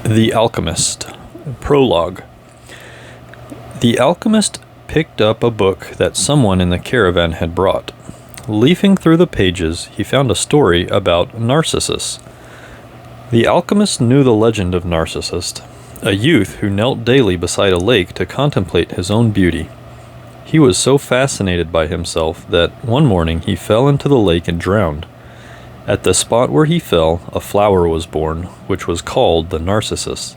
The Alchemist. Prologue. The alchemist picked up a book that someone in the caravan had brought. Leafing through the pages, he found a story about Narcissus. The alchemist knew the legend of Narcissus, a youth who knelt daily beside a lake to contemplate his own beauty. He was so fascinated by himself that one morning he fell into the lake and drowned. At the spot where he fell, a flower was born, which was called the Narcissus.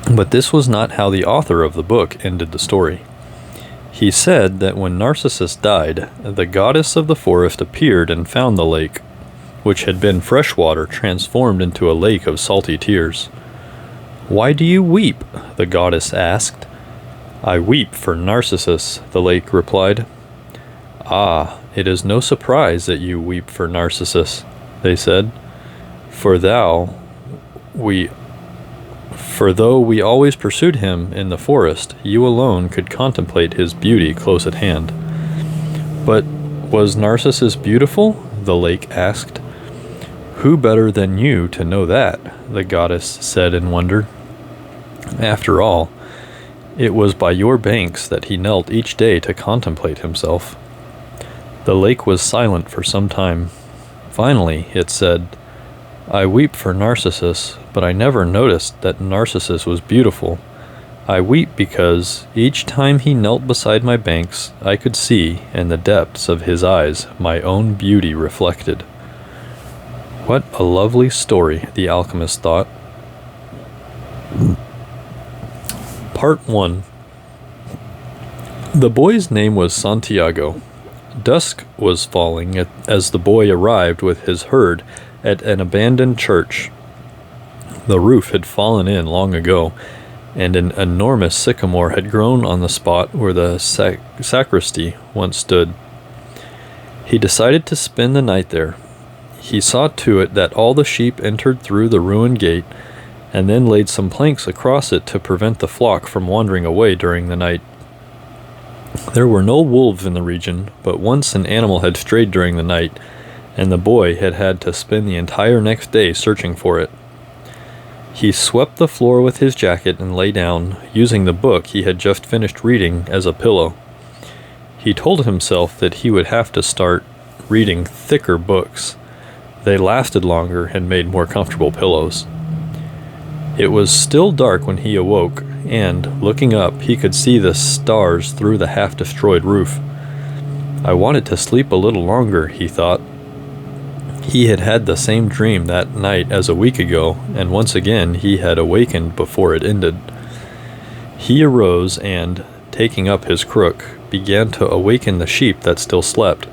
But this was not how the author of the book ended the story. He said that when Narcissus died, the goddess of the forest appeared and found the lake, which had been fresh water transformed into a lake of salty tears. "Why do you weep?" the goddess asked. "I weep for Narcissus," the lake replied. "Ah, it is no surprise that you weep for Narcissus," they said, for though we always pursued him in the forest, you alone could contemplate his beauty close at hand." "But was Narcissus beautiful?" the lake asked. "Who better than you to know that?" the goddess said in wonder. "After all, it was by your banks that he knelt each day to contemplate himself." The lake was silent for some time. Finally, it said, "I weep for Narcissus, but I never noticed that Narcissus was beautiful. I weep because each time he knelt beside my banks, I could see, in the depths of his eyes, my own beauty reflected." What a lovely story, the alchemist thought. Part 1. The boy's name was Santiago. Dusk was falling as the boy arrived with his herd at an abandoned church. The roof had fallen in long ago, and an enormous sycamore had grown on the spot where the sacristy once stood. He decided to spend the night there. He saw to it that all the sheep entered through the ruined gate, and then laid some planks across it to prevent the flock from wandering away during the night. There were no wolves in the region, but once an animal had strayed during the night, and the boy had had to spend the entire next day searching for it. He swept the floor with his jacket and lay down, using the book he had just finished reading as a pillow. He told himself that he would have to start reading thicker books. They lasted longer and made more comfortable pillows. It was still dark when he awoke, and, looking up, he could see the stars through the half-destroyed roof. "I wanted to sleep a little longer," he thought. He had had the same dream that night as a week ago, and once again he had awakened before it ended. He arose and, taking up his crook, began to awaken the sheep that still slept.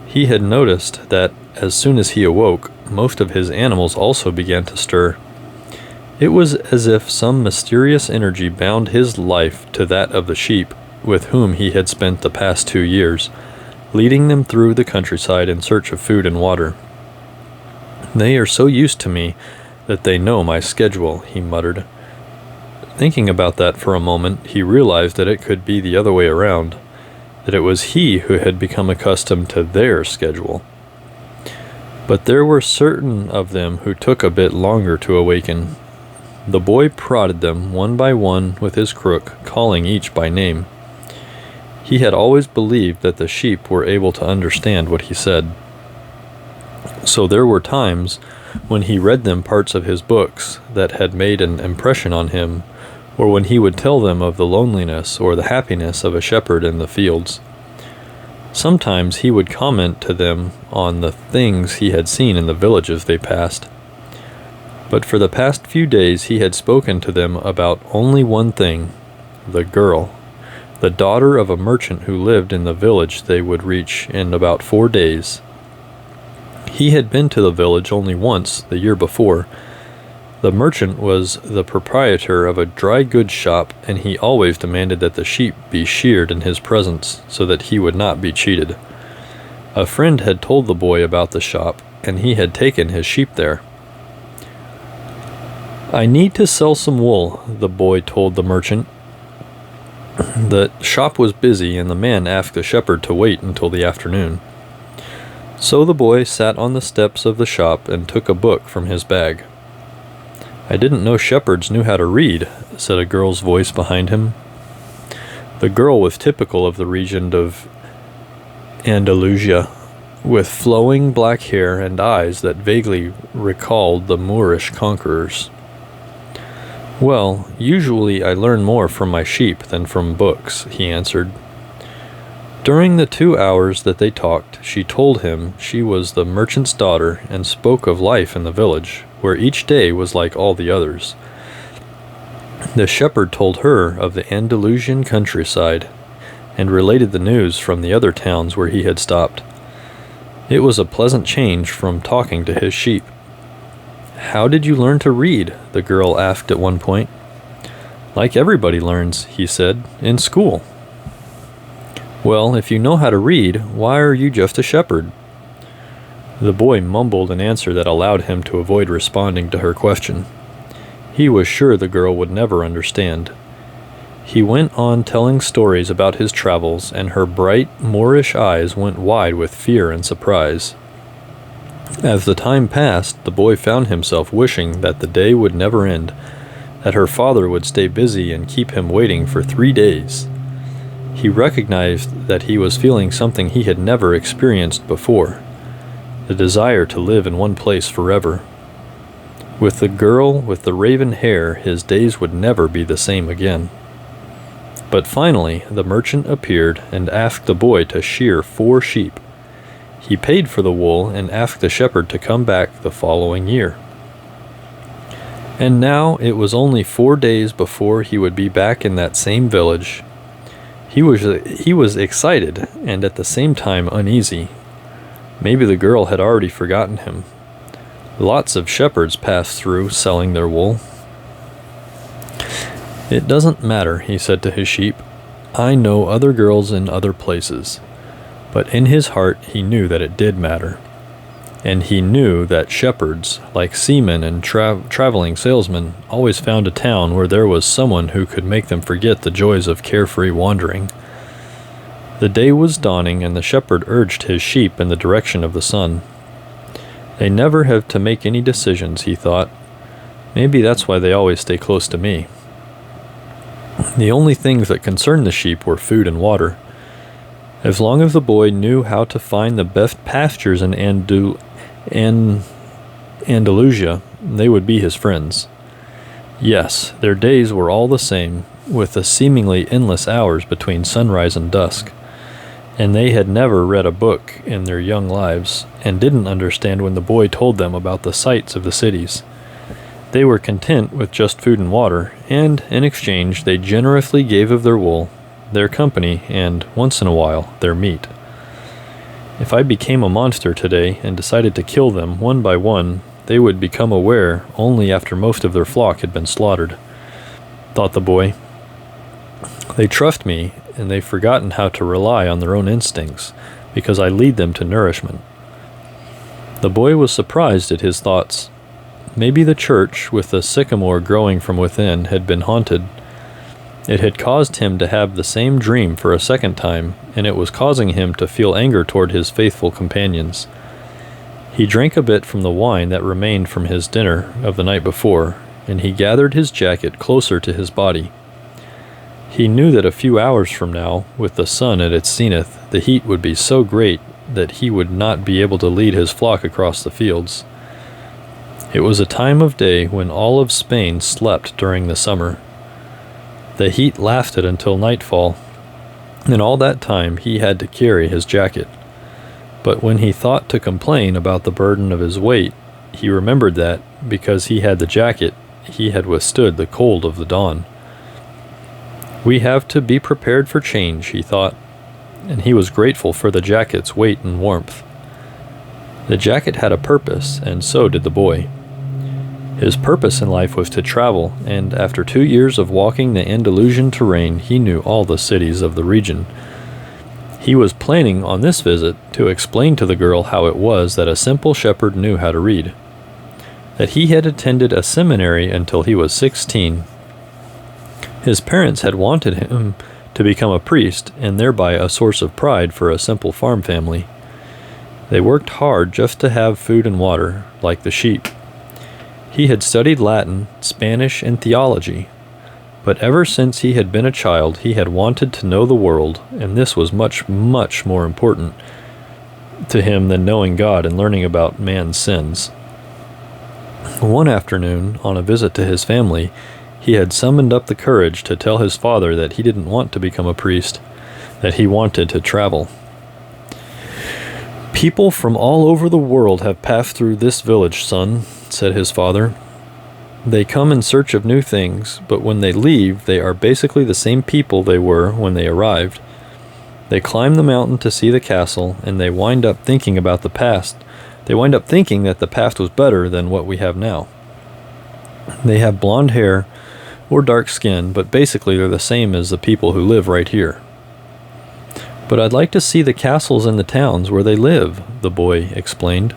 He had noticed that, as soon as he awoke, most of his animals also began to stir. It was as if some mysterious energy bound his life to that of the sheep, with whom he had spent the past 2 years, leading them through the countryside in search of food and water. "They are so used to me that they know my schedule," he muttered. Thinking about that for a moment, he realized that it could be the other way around, that it was he who had become accustomed to their schedule. But there were certain of them who took a bit longer to awaken. The boy prodded them one by one with his crook, calling each by name. He had always believed that the sheep were able to understand what he said. So there were times when he read them parts of his books that had made an impression on him, or when he would tell them of the loneliness or the happiness of a shepherd in the fields. Sometimes he would comment to them on the things he had seen in the villages they passed. But for the past few days he had spoken to them about only one thing, the girl, the daughter of a merchant who lived in the village they would reach in about 4 days. He had been to the village only once the year before. The merchant was the proprietor of a dry goods shop, and he always demanded that the sheep be sheared in his presence so that he would not be cheated. A friend had told the boy about the shop, and he had taken his sheep there. "I need to sell some wool," the boy told the merchant. The shop was busy, and the man asked the shepherd to wait until the afternoon. So the boy sat on the steps of the shop and took a book from his bag. "I didn't know shepherds knew how to read," said a girl's voice behind him. The girl was typical of the region of Andalusia, with flowing black hair and eyes that vaguely recalled the Moorish conquerors. "Well, usually I learn more from my sheep than from books," he answered. During the 2 hours that they talked, she told him she was the merchant's daughter and spoke of life in the village, where each day was like all the others. The shepherd told her of the Andalusian countryside and related the news from the other towns where he had stopped. It was a pleasant change from talking to his sheep. "How did you learn to read?" the girl asked at one point. "Like everybody learns," he said, "in school." "Well, if you know how to read, why are you just a shepherd?" The boy mumbled an answer that allowed him to avoid responding to her question. He was sure the girl would never understand. He went on telling stories about his travels, and her bright, Moorish eyes went wide with fear and surprise. As the time passed, the boy found himself wishing that the day would never end, that her father would stay busy and keep him waiting for 3 days. He recognized that he was feeling something he had never experienced before, the desire to live in one place forever. With the girl with the raven hair, his days would never be the same again. But finally, the merchant appeared and asked the boy to shear 4 sheep. He paid for the wool and asked the shepherd to come back the following year. And now it was only 4 days before he would be back in that same village. He was excited and at the same time uneasy. Maybe the girl had already forgotten him. Lots of shepherds passed through selling their wool. "It doesn't matter," he said to his sheep. "I know other girls in other places." But in his heart he knew that it did matter. And he knew that shepherds, like seamen and traveling salesmen, always found a town where there was someone who could make them forget the joys of carefree wandering. The day was dawning, and the shepherd urged his sheep in the direction of the sun. They never have to make any decisions, he thought. Maybe that's why they always stay close to me. The only things that concerned the sheep were food and water. As long as the boy knew how to find the best pastures in Andalusia, they would be his friends. Yes, their days were all the same, with the seemingly endless hours between sunrise and dusk. And they had never read a book in their young lives, and didn't understand when the boy told them about the sights of the cities. They were content with just food and water, and in exchange they generously gave of their wool, their company, and, once in a while, their meat. If I became a monster today and decided to kill them one by one, they would become aware only after most of their flock had been slaughtered, thought the boy. They trust me, and they've forgotten how to rely on their own instincts, because I lead them to nourishment. The boy was surprised at his thoughts. Maybe the church, with the sycamore growing from within, had been haunted. It had caused him to have the same dream for a second time, and it was causing him to feel anger toward his faithful companions. He drank a bit from the wine that remained from his dinner of the night before, and he gathered his jacket closer to his body. He knew that a few hours from now, with the sun at its zenith, the heat would be so great that he would not be able to lead his flock across the fields. It was a time of day when all of Spain slept during the summer. The heat lasted until nightfall, and all that time he had to carry his jacket. But when he thought to complain about the burden of his weight, he remembered that, because he had the jacket, he had withstood the cold of the dawn. We have to be prepared for change, he thought, and he was grateful for the jacket's weight and warmth. The jacket had a purpose, and so did the boy. His purpose in life was to travel, and after 2 years of walking the Andalusian terrain, he knew all the cities of the region. He was planning on this visit to explain to the girl how it was that a simple shepherd knew how to read. That he had attended a seminary until he was 16. His parents had wanted him to become a priest, and thereby a source of pride for a simple farm family. They worked hard just to have food and water, like the sheep. He had studied Latin, Spanish, and theology, but ever since he had been a child, he had wanted to know the world, and this was much, much more important to him than knowing God and learning about man's sins. One afternoon, on a visit to his family, he had summoned up the courage to tell his father that he didn't want to become a priest, that he wanted to travel. "People from all over the world have passed through this village, son," said his father. "They come in search of new things, but when they leave, they are basically the same people they were when they arrived. They climb the mountain to see the castle, and they wind up thinking about the past. They wind up thinking that the past was better than what we have now. They have blonde hair or dark skin, but basically they're the same as the people who live right here." "But I'd like to see the castles and the towns where they live," the boy explained.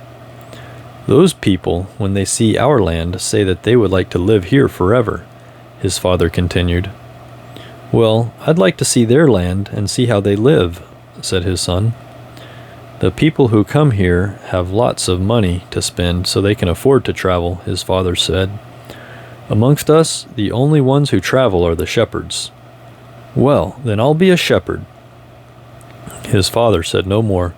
"Those people, when they see our land, say that they would like to live here forever," his father continued. "Well, I'd like to see their land and see how they live," said his son. "The people who come here have lots of money to spend so they can afford to travel," his father said. "Amongst us, the only ones who travel are the shepherds." "Well, then I'll be a shepherd." His father said no more.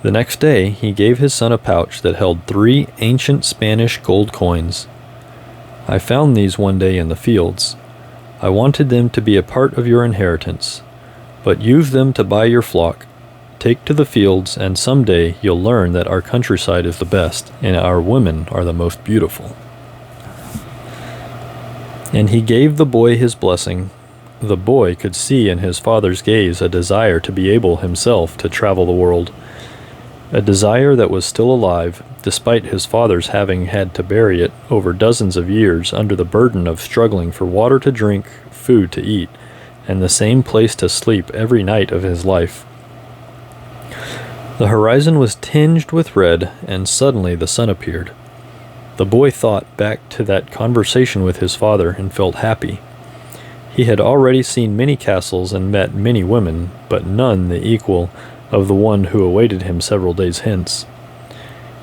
The next day, he gave his son a pouch that held 3 ancient Spanish gold coins. "I found these one day in the fields. I wanted them to be a part of your inheritance, but use them to buy your flock. Take to the fields, and someday you'll learn that our countryside is the best, and our women are the most beautiful." And he gave the boy his blessing. The boy could see in his father's gaze a desire to be able himself to travel the world, a desire that was still alive, despite his father's having had to bury it over dozens of years under the burden of struggling for water to drink, food to eat, and the same place to sleep every night of his life. The horizon was tinged with red, and suddenly the sun appeared. The boy thought back to that conversation with his father and felt happy. He had already seen many castles and met many women, but none the equal of the one who awaited him several days hence.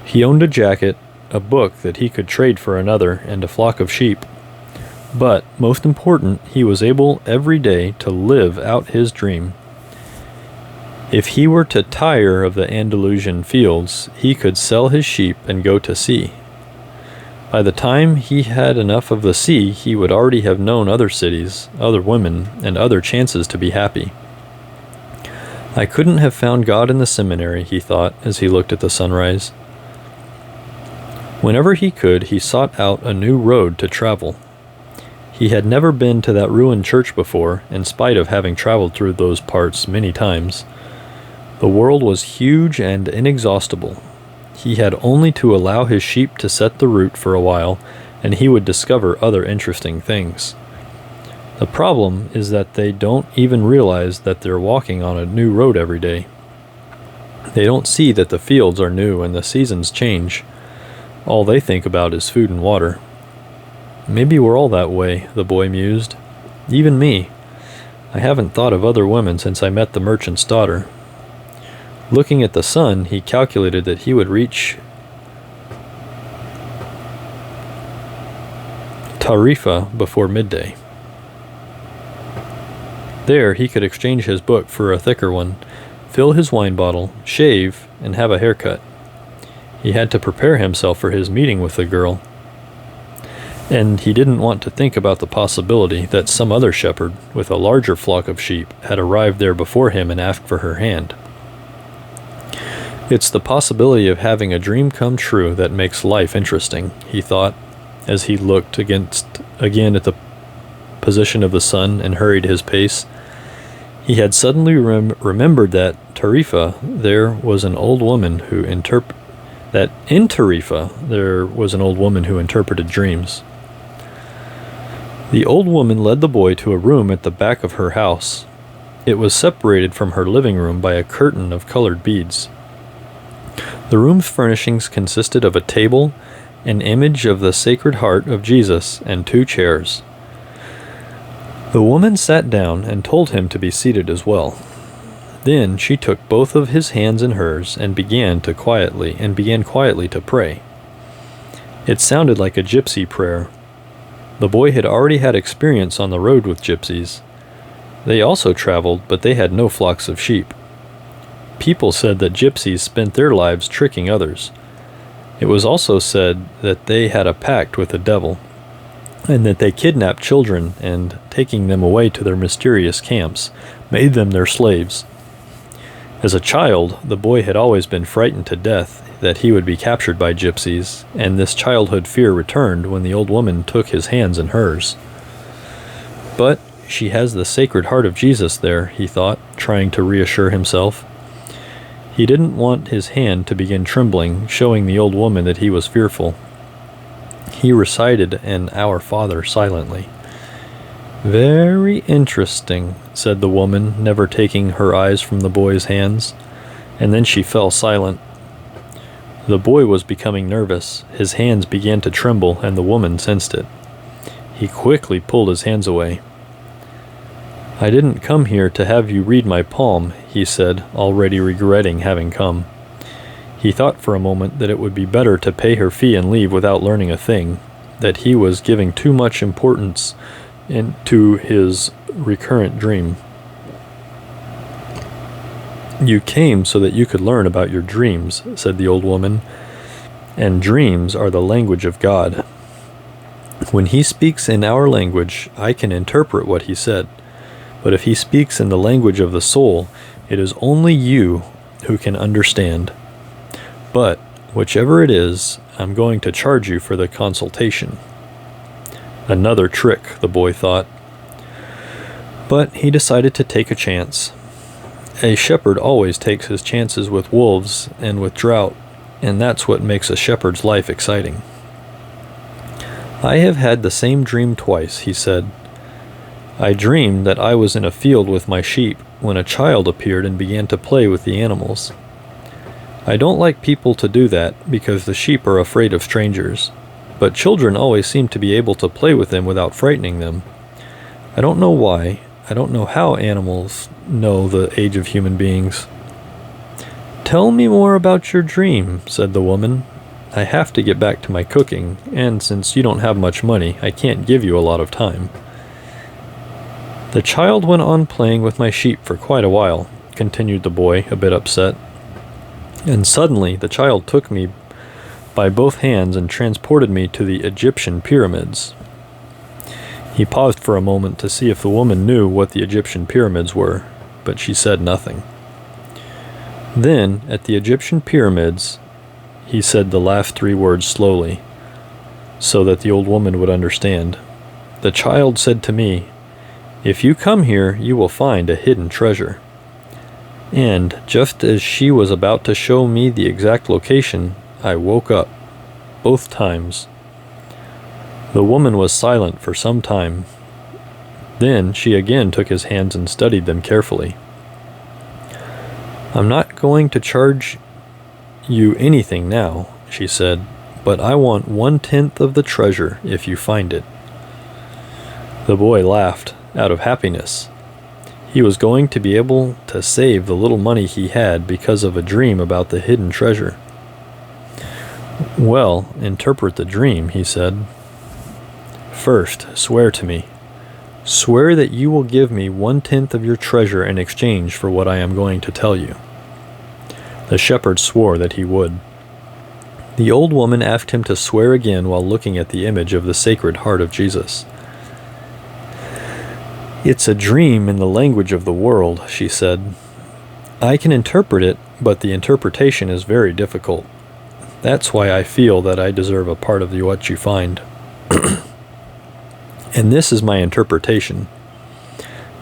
He owned a jacket, a book that he could trade for another, and a flock of sheep. But, most important, he was able every day to live out his dream. If he were to tire of the Andalusian fields, he could sell his sheep and go to sea. By the time he had enough of the sea, he would already have known other cities, other women, and other chances to be happy. "I couldn't have found God in the seminary," he thought as he looked at the sunrise. Whenever he could, he sought out a new road to travel. He had never been to that ruined church before, in spite of having traveled through those parts many times. The world was huge and inexhaustible. He had only to allow his sheep to set the route for a while, and he would discover other interesting things. The problem is that they don't even realize that they're walking on a new road every day. They don't see that the fields are new and the seasons change. All they think about is food and water. "Maybe we're all that way," the boy mused. "Even me. I haven't thought of other women since I met the merchant's daughter." Looking at the sun, he calculated that he would reach Tarifa before midday. There he could exchange his book for a thicker one, fill his wine bottle, shave, and have a haircut. He had to prepare himself for his meeting with the girl, and he didn't want to think about the possibility that some other shepherd with a larger flock of sheep had arrived there before him and asked for her hand. "It's the possibility of having a dream come true that makes life interesting," he thought, as he looked again at the position of the sun and hurried his pace. He had suddenly remembered that Tarifa there was an old woman who interpreted dreams. The old woman led the boy to a room at the back of her house. It was separated from her living room by a curtain of colored beads. The room's furnishings consisted of a table, an image of the Sacred Heart of Jesus, and 2 chairs. The woman sat down and told him to be seated as well. Then she took both of his hands in hers and began quietly to pray. It sounded like a gypsy prayer. The boy had already had experience on the road with gypsies. They also traveled, but they had no flocks of sheep. People said that gypsies spent their lives tricking others. It was also said that they had a pact with the devil, and that they kidnapped children and, taking them away to their mysterious camps, made them their slaves. As a child, the boy had always been frightened to death that he would be captured by gypsies, and this childhood fear returned when the old woman took his hands in hers. But she has the Sacred Heart of Jesus there, he thought, trying to reassure himself. He didn't want his hand to begin trembling, showing the old woman that he was fearful. He recited an Our Father silently. "Very interesting," said the woman, never taking her eyes from the boy's hands, and then she fell silent. The boy was becoming nervous. His hands began to tremble, and the woman sensed it. He quickly pulled his hands away. "I didn't come here to have you read my palm," he said, already regretting having come. He thought for a moment that it would be better to pay her fee and leave without learning a thing, that he was giving too much importance to his recurrent dream. "You came so that you could learn about your dreams," said the old woman, "and dreams are the language of God. When he speaks in our language, I can interpret what he said. But if he speaks in the language of the soul, it is only you who can understand. But, whichever it is, I'm going to charge you for the consultation." Another trick, the boy thought. But he decided to take a chance. A shepherd always takes his chances with wolves and with drought, and that's what makes a shepherd's life exciting. "I have had the same dream twice," he said. "I dreamed that I was in a field with my sheep when a child appeared and began to play with the animals. I don't like people to do that because the sheep are afraid of strangers, but children always seem to be able to play with them without frightening them. I don't know why. I don't know how animals know the age of human beings." "Tell me more about your dream," said the woman. "I have to get back to my cooking, and since you don't have much money, I can't give you a lot of time." "The child went on playing with my sheep for quite a while," continued the boy, a bit upset. "And suddenly the child took me by both hands and transported me to the Egyptian pyramids." He paused for a moment to see if the woman knew what the Egyptian pyramids were, but she said nothing. Then, at the Egyptian pyramids, he said the last 3 words slowly, so that the old woman would understand. "The child said to me, 'If you come here, you will find a hidden treasure.' And just as she was about to show me the exact location, I woke up, both times." The woman was silent for some time. Then she again took his hands and studied them carefully. "I'm not going to charge you anything now," she said, "but I want 1/10 of the treasure if you find it." The boy laughed, out of happiness. He was going to be able to save the little money he had because of a dream about the hidden treasure. "Well, interpret the dream," he said. "First, swear to me. Swear that you will give me 1/10 of your treasure in exchange for what I am going to tell you." The shepherd swore that he would. The old woman asked him to swear again while looking at the image of the Sacred Heart of Jesus. "It's a dream in the language of the world," she said. "I can interpret it, but the interpretation is very difficult. That's why I feel that I deserve a part of what you find. And this is my interpretation.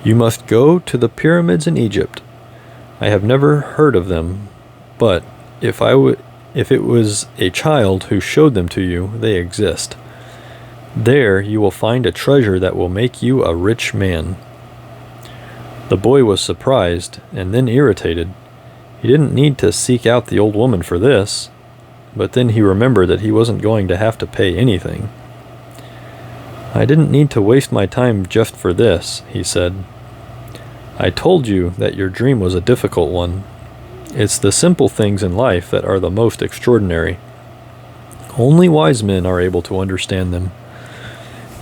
You must go to the pyramids in Egypt. I have never heard of them, but if it was a child who showed them to you, they exist. There you will find a treasure that will make you a rich man." The boy was surprised and then irritated. He didn't need to seek out the old woman for this, but then he remembered that he wasn't going to have to pay anything. "I didn't need to waste my time just for this," he said. "I told you that your dream was a difficult one. It's the simple things in life that are the most extraordinary. Only wise men are able to understand them.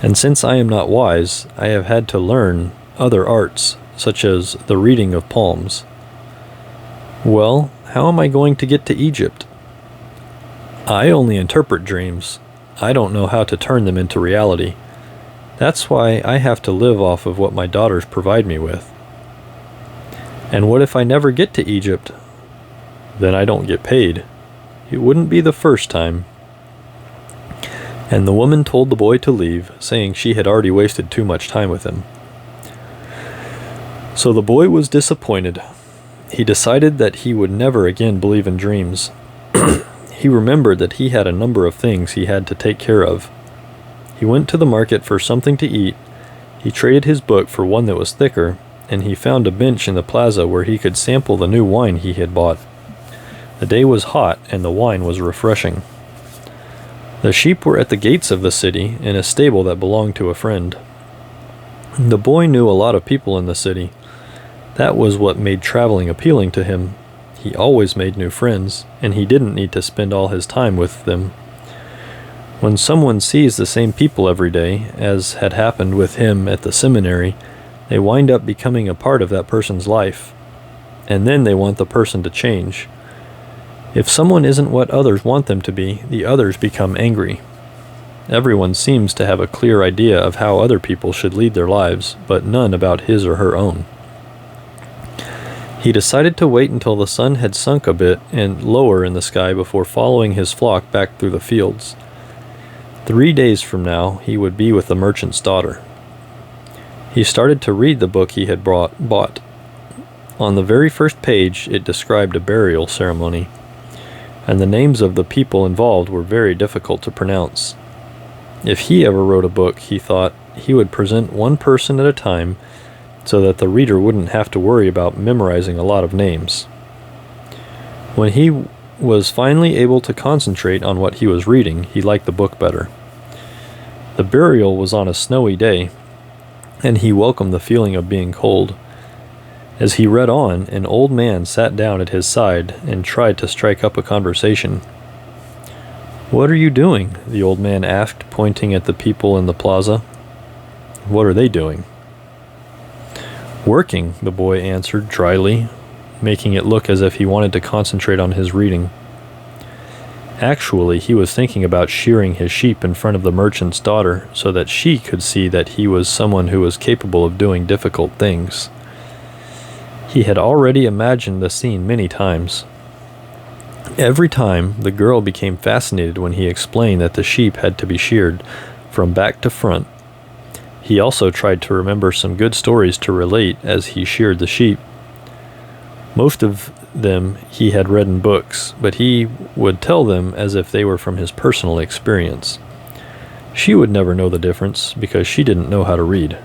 And since I am not wise, I have had to learn other arts, such as the reading of palms. Well, how am I going to get to Egypt? I only interpret dreams. I don't know how to turn them into reality. That's why I have to live off of what my daughters provide me with. And what if I never get to Egypt? Then I don't get paid. It wouldn't be the first time. And the woman told the boy to leave, saying she had already wasted too much time with him. So the boy was disappointed. He decided that he would never again believe in dreams. He remembered that he had a number of things he had to take care of. He went to the market for something to eat. He traded his book for one that was thicker, and he found a bench in the plaza where he could sample the new wine he had bought. The day was hot, and the wine was refreshing. The sheep were at the gates of the city, in a stable that belonged to a friend. The boy knew a lot of people in the city. That was what made traveling appealing to him. He always made new friends, and he didn't need to spend all his time with them. When someone sees the same people every day, as had happened with him at the seminary, they wind up becoming a part of that person's life, and then they want the person to change. If someone isn't what others want them to be, the others become angry. Everyone seems to have a clear idea of how other people should lead their lives, but none about his or her own. He decided to wait until the sun had sunk a bit and lower in the sky before following his flock back through the fields. 3 days from now, he would be with the merchant's daughter. He started to read the book he had bought. On the very first page, it described a burial ceremony, and the names of the people involved were very difficult to pronounce. If he ever wrote a book, he thought, he would present one person at a time so that the reader wouldn't have to worry about memorizing a lot of names. When he was finally able to concentrate on what he was reading, he liked the book better. The burial was on a snowy day, and he welcomed the feeling of being cold. As he read on, an old man sat down at his side and tried to strike up a conversation. "What are you doing?" the old man asked, pointing at the people in the plaza. "What are they doing?" "Working," the boy answered dryly, making it look as if he wanted to concentrate on his reading. Actually, he was thinking about shearing his sheep in front of the merchant's daughter so that she could see that he was someone who was capable of doing difficult things. He had already imagined the scene many times. Every time, the girl became fascinated when he explained that the sheep had to be sheared from back to front. He also tried to remember some good stories to relate as he sheared the sheep. Most of them he had read in books, but he would tell them as if they were from his personal experience. She would never know the difference because she didn't know how to read.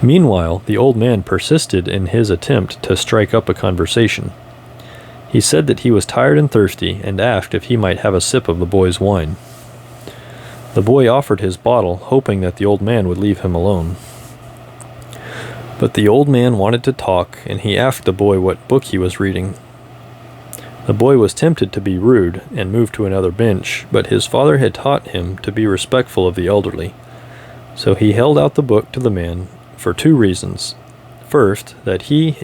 Meanwhile, the old man persisted in his attempt to strike up a conversation. He said that he was tired and thirsty and asked if he might have a sip of the boy's wine. The boy offered his bottle, hoping that the old man would leave him alone. But the old man wanted to talk, and he asked the boy what book he was reading. The boy was tempted to be rude and move to another bench, but his father had taught him to be respectful of the elderly. So he held out the book to the man for 2 reasons. First, that he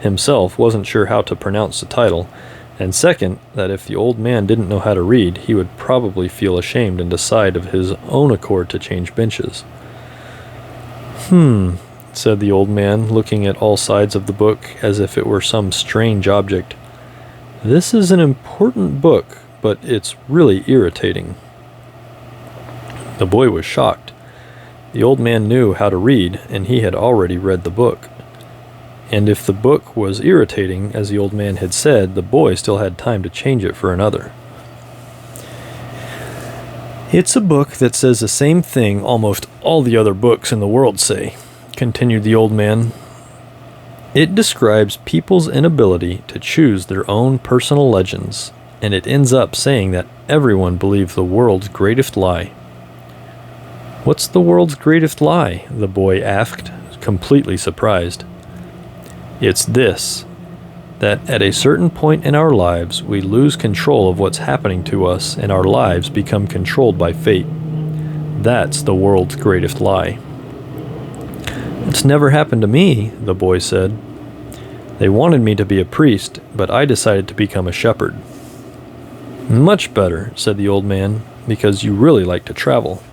himself wasn't sure how to pronounce the title, and second, that if the old man didn't know how to read, he would probably feel ashamed and decide of his own accord to change benches. Said the old man, looking at all sides of the book as if it were some strange object. "This is an important book, but it's really irritating." The boy was shocked. The old man knew how to read, and he had already read the book. And if the book was irritating, as the old man had said, the boy still had time to change it for another. "It's a book that says the same thing almost all the other books in the world say," continued the old man. "It describes people's inability to choose their own personal legends, and it ends up saying that everyone believes the world's greatest lie." "What's the world's greatest lie?" the boy asked, completely surprised. "It's this, that at a certain point in our lives we lose control of what's happening to us and our lives become controlled by fate. That's the world's greatest lie. It's never happened to me, the boy said. They wanted me to be a priest, but I decided to become a shepherd. Much better, said the old man, because you really like to travel.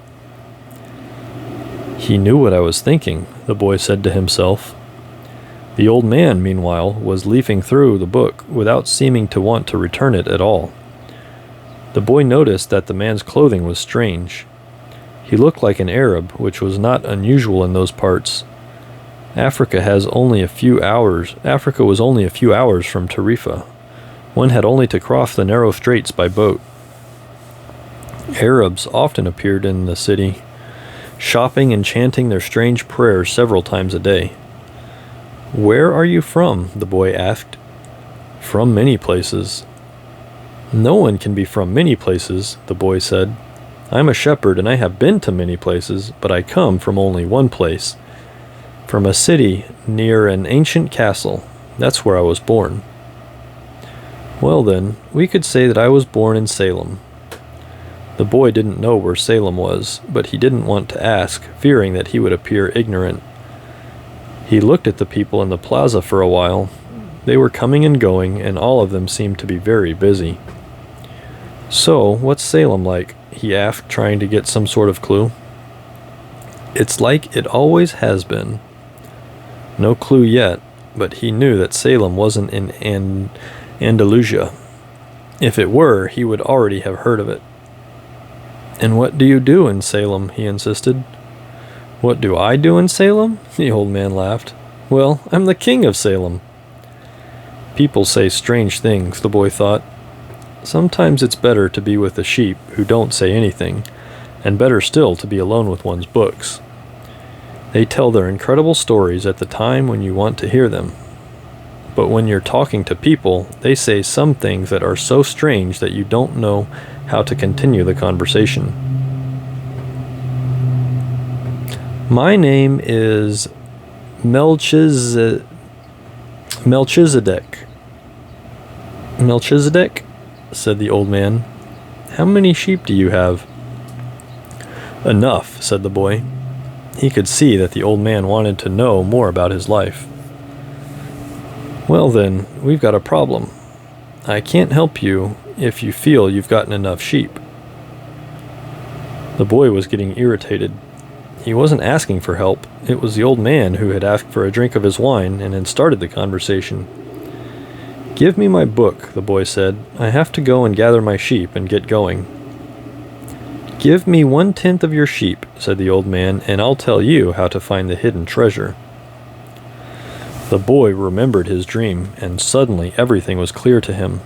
He knew what I was thinking, the boy said to himself. The old man, meanwhile, was leafing through the book without seeming to want to return it at all. The boy noticed that the man's clothing was strange. He looked like an Arab, which was not unusual in those parts. Africa was only a few hours from Tarifa. One had only to cross the narrow straits by boat. Arabs often appeared in the city, shopping and chanting their strange prayers several times a day. Where are you from? The boy asked. From many places. No one can be from many places, the boy said. I'm a shepherd and I have been to many places, but I come from only one place. From a city near an ancient castle. That's where I was born. Well then, we could say that I was born in Salem. The boy didn't know where Salem was, but he didn't want to ask, fearing that he would appear ignorant. He looked at the people in the plaza for a while. They were coming and going, and all of them seemed to be very busy. So, what's Salem like? He asked, trying to get some sort of clue. It's like it always has been. No clue yet, but he knew that Salem wasn't in Andalusia. If it were, he would already have heard of it. And what do you do in Salem? He insisted. What do I do in Salem? The old man laughed. Well, I'm the king of Salem. People say strange things, the boy thought. Sometimes it's better to be with the sheep who don't say anything, and better still to be alone with one's books. They tell their incredible stories at the time when you want to hear them. But when you're talking to people, they say some things that are so strange that you don't know how to continue the conversation. My name is Melchizedek. Melchizedek, said the old man. How many sheep do you have? Enough, said the boy. He could see that the old man wanted to know more about his life. Well then, we've got a problem. I can't help you if you feel you've gotten enough sheep. The boy was getting irritated. He wasn't asking for help. It was the old man who had asked for a drink of his wine and had started the conversation. Give me my book, the boy said. I have to go and gather my sheep and get going. Give me 1/10 of your sheep, said the old man, and I'll tell you how to find the hidden treasure. The boy remembered his dream, and suddenly everything was clear to him.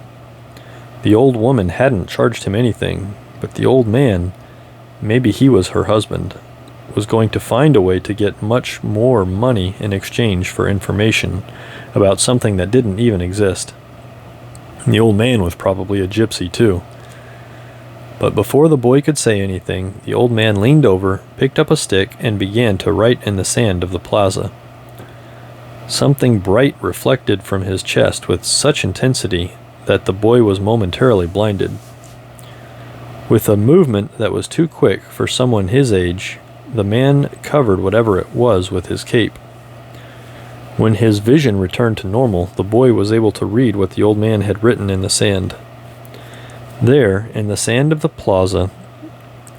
The old woman hadn't charged him anything, but the old man, maybe he was her husband, was going to find a way to get much more money in exchange for information about something that didn't even exist. The old man was probably a gypsy too. But before the boy could say anything, the old man leaned over, picked up a stick, and began to write in the sand of the plaza. Something bright reflected from his chest with such intensity that the boy was momentarily blinded. With a movement that was too quick for someone his age, the man covered whatever it was with his cape. When his vision returned to normal, the boy was able to read what the old man had written in the sand. There, in the sand of the plaza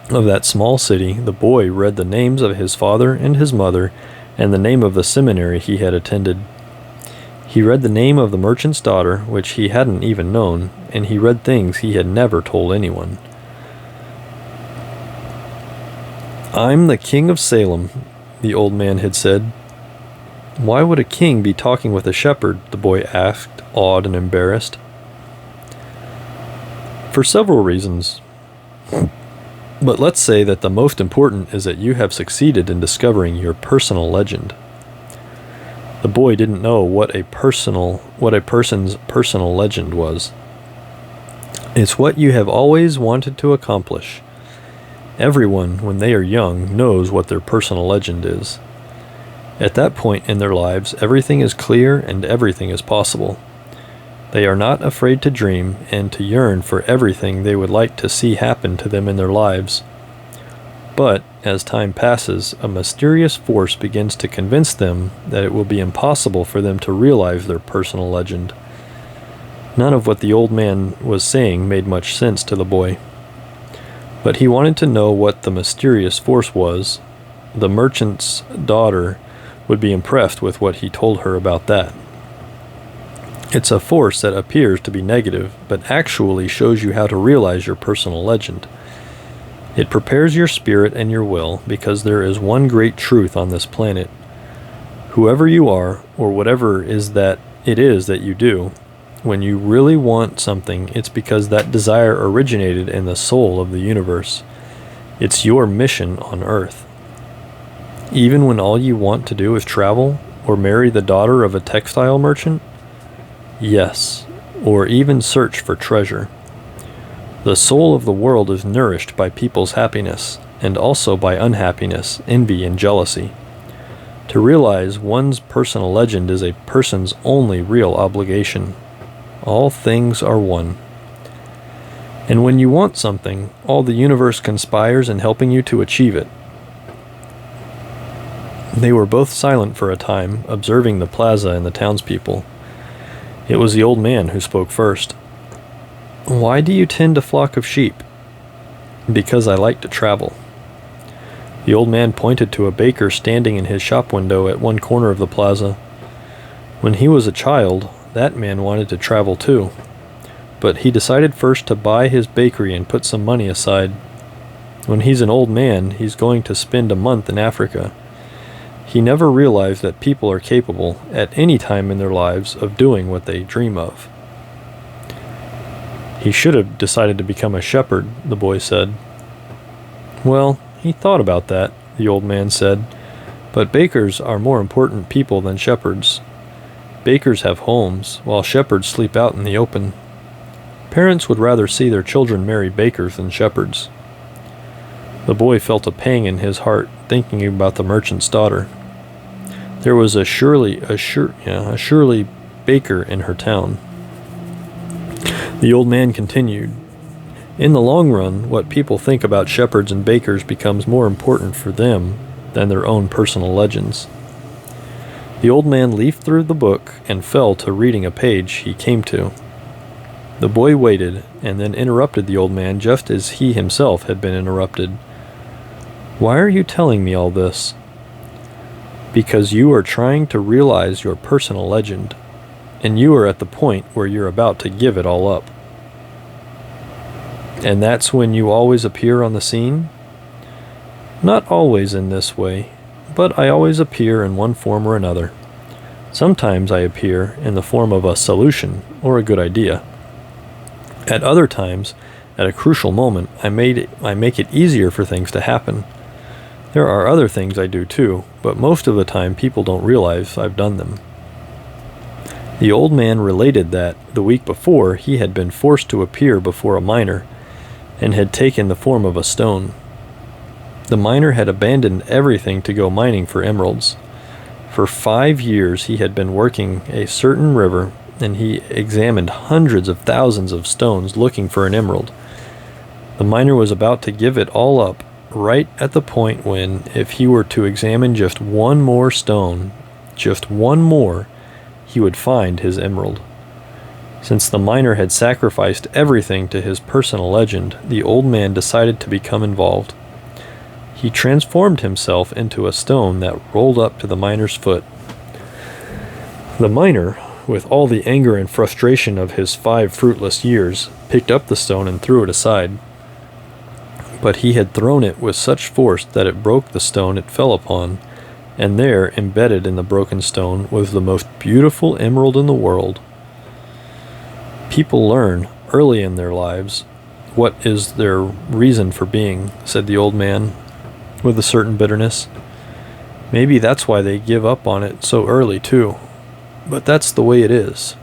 of that small city, the boy read the names of his father and his mother and the name of the seminary he had attended. He read the name of the merchant's daughter, which he hadn't even known, and he read things he had never told anyone. I'm the king of Salem, the old man had said. Why would a king be talking with a shepherd? The boy asked, awed and embarrassed. For several reasons. But let's say that the most important is that you have succeeded in discovering your personal legend. The boy didn't know what a person's personal legend was. It's what you have always wanted to accomplish. Everyone, when they are young, knows what their personal legend is. At that point in their lives, everything is clear and everything is possible. They are not afraid to dream and to yearn for everything they would like to see happen to them in their lives. But, as time passes, a mysterious force begins to convince them that it will be impossible for them to realize their personal legend. None of what the old man was saying made much sense to the boy. But he wanted to know what the mysterious force was. The merchant's daughter would be impressed with what he told her about that. It's a force that appears to be negative, but actually shows you how to realize your personal legend. It prepares your spirit and your will, because there is one great truth on this planet. Whoever you are, or whatever it is that you do, when you really want something, it's because that desire originated in the soul of the universe. It's your mission on Earth. Even when all you want to do is travel, or marry the daughter of a textile merchant? Yes, or even search for treasure. The soul of the world is nourished by people's happiness, and also by unhappiness, envy, and jealousy. To realize one's personal legend is a person's only real obligation. All things are one. And when you want something, all the universe conspires in helping you to achieve it. They were both silent for a time, observing the plaza and the townspeople. It was the old man who spoke first. "Why do you tend a flock of sheep?" "Because I like to travel." The old man pointed to a baker standing in his shop window at one corner of the plaza. When he was a child, that man wanted to travel too. But he decided first to buy his bakery and put some money aside. When he's an old man, he's going to spend a month in Africa. He never realized that people are capable, at any time in their lives, of doing what they dream of. "He should have decided to become a shepherd," the boy said. "Well, he thought about that," the old man said, "but bakers are more important people than shepherds. Bakers have homes, while shepherds sleep out in the open. Parents would rather see their children marry bakers than shepherds." The boy felt a pang in his heart, thinking about the merchant's daughter. There was a surely baker in her town. The old man continued, "In the long run, what people think about shepherds and bakers becomes more important for them than their own personal legends." The old man leafed through the book and fell to reading a page he came to. The boy waited, and then interrupted the old man just as he himself had been interrupted. "Why are you telling me all this?" "Because you are trying to realize your personal legend, and you are at the point where you're about to give it all up." "And that's when you always appear on the scene?" "Not always in this way, but I always appear in one form or another. Sometimes I appear in the form of a solution or a good idea. At other times, at a crucial moment, I make it easier for things to happen. There are other things I do too, but most of the time people don't realize I've done them." The old man related that, the week before, he had been forced to appear before a miner, and had taken the form of a stone. The miner had abandoned everything to go mining for emeralds. For 5 years he had been working a certain river, and he examined hundreds of thousands of stones looking for an emerald. The miner was about to give it all up, right at the point when, if he were to examine just one more stone, just one more, he would find his emerald. Since the miner had sacrificed everything to his personal legend, the old man decided to become involved. He transformed himself into a stone that rolled up to the miner's foot. The miner, with all the anger and frustration of his 5 fruitless years, picked up the stone and threw it aside. But he had thrown it with such force that it broke the stone it fell upon, and there, embedded in the broken stone, was the most beautiful emerald in the world. "People learn, early in their lives, what is their reason for being," said the old man, with a certain bitterness. "Maybe that's why they give up on it so early, too. But that's the way it is."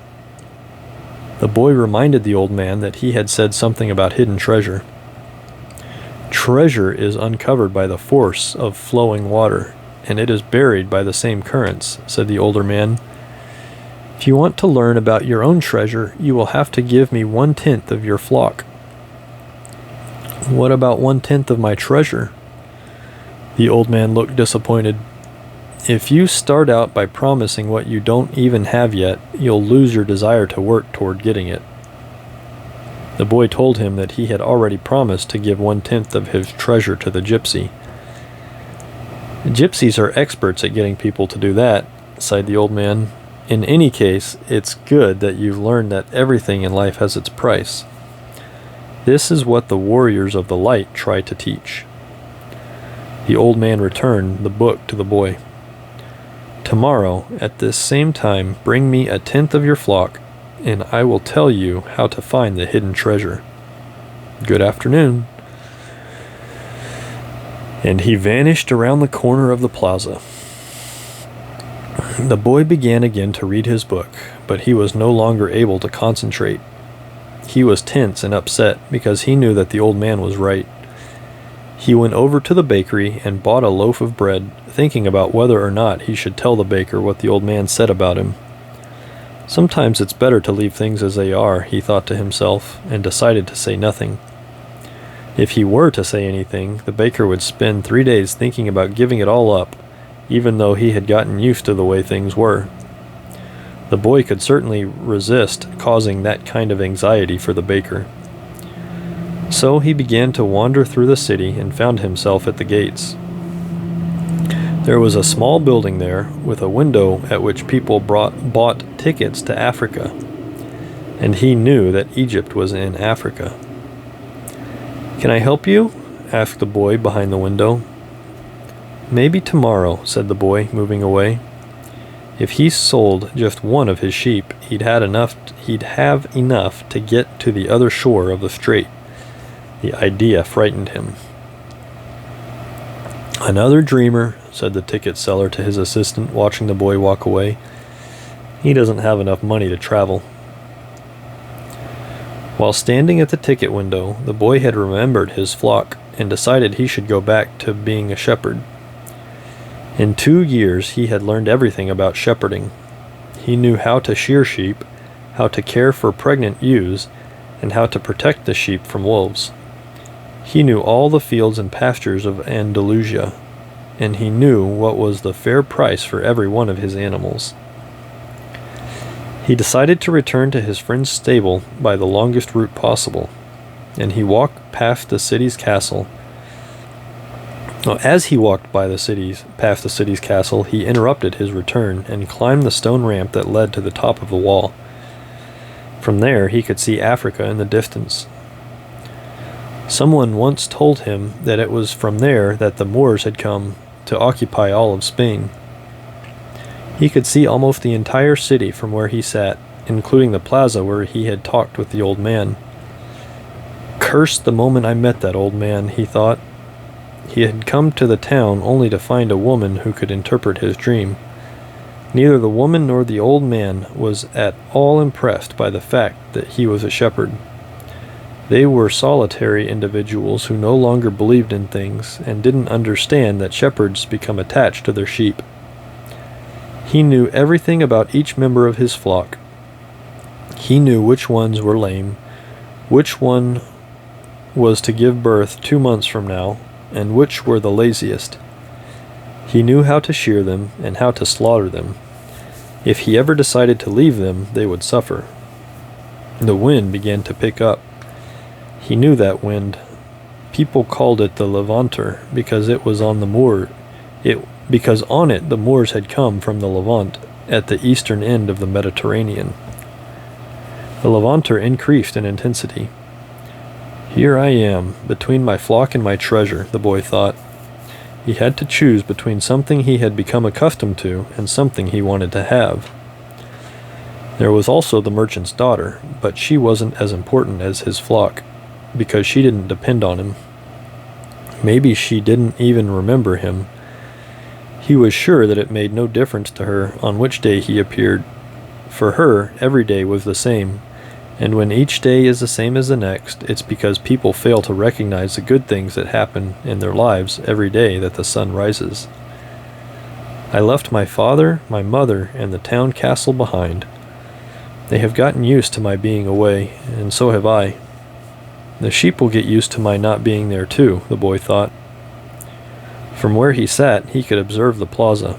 The boy reminded the old man that he had said something about hidden treasure. "Treasure is uncovered by the force of flowing water, and it is buried by the same currents," said the older man. If you want to learn about your own treasure, you will have to give me 1/10 of your flock." "What about 1/10 of my treasure?" The old man looked disappointed. "If you start out by promising what you don't even have yet, you'll lose your desire to work toward getting it." The boy told him that he had already promised to give 1/10 of his treasure to the gypsy. "Gypsies are experts at getting people to do that," sighed the old man. "In any case, it's good that you've learned that everything in life has its price. This is what the warriors of the light try to teach." The old man returned the book to the boy. "Tomorrow, at this same time, bring me 1/10 of your flock, and I will tell you how to find the hidden treasure. Good afternoon." And he vanished around the corner of the plaza. The boy began again to read his book, but he was no longer able to concentrate. He was tense and upset because he knew that the old man was right. He went over to the bakery and bought a loaf of bread, thinking about whether or not he should tell the baker what the old man said about him. Sometimes it's better to leave things as they are, he thought to himself, and decided to say nothing. If he were to say anything, the baker would spend 3 days thinking about giving it all up, even though he had gotten used to the way things were. The boy could certainly resist causing that kind of anxiety for the baker. So he began to wander through the city and found himself at the gates. There was a small building there with a window at which people bought tickets to Africa, and he knew that Egypt was in Africa. "Can I help you?" asked the boy behind the window. "Maybe tomorrow," said the boy, moving away. If he sold just one of his sheep, he'd have enough to get to the other shore of the strait. The idea frightened him. "Another dreamer," said the ticket seller to his assistant, watching the boy walk away. "He doesn't have enough money to travel." While standing at the ticket window, the boy had remembered his flock and decided he should go back to being a shepherd. In 2 years he had learned everything about shepherding. He knew how to shear sheep, how to care for pregnant ewes, and how to protect the sheep from wolves. He knew all the fields and pastures of Andalusia, and he knew what was the fair price for every one of his animals. He decided to return to his friend's stable by the longest route possible, and he walked past the city's castle. As he walked past the city's castle, he interrupted his return and climbed the stone ramp that led to the top of the wall. From there, he could see Africa in the distance. Someone once told him that it was from there that the Moors had come to occupy all of Spain. He could see almost the entire city from where he sat, including the plaza where he had talked with the old man. "Curse the moment I met that old man," he thought. He had come to the town only to find a woman who could interpret his dream. Neither the woman nor the old man was at all impressed by the fact that he was a shepherd. They were solitary individuals who no longer believed in things and didn't understand that shepherds become attached to their sheep. He knew everything about each member of his flock. He knew which ones were lame, which one was to give birth 2 months from now, and which were the laziest. He knew how to shear them and how to slaughter them. If he ever decided to leave them, they would suffer. The wind began to pick up. He knew that wind. People called it the Levanter because it was on the moor. Because on it the Moors had come from the Levant at the eastern end of the Mediterranean. The Levanter increased in intensity. "Here I am, between my flock and my treasure," the boy thought. He had to choose between something he had become accustomed to and something he wanted to have. There was also the merchant's daughter, but she wasn't as important as his flock, because she didn't depend on him. Maybe she didn't even remember him. He was sure that it made no difference to her on which day he appeared. For her, every day was the same, and when each day is the same as the next, it's because people fail to recognize the good things that happen in their lives every day that the sun rises. "I left my father, my mother, and the town castle behind. They have gotten used to my being away, and so have I. The sheep will get used to my not being there too, the boy thought. From where he sat, he could observe the plaza.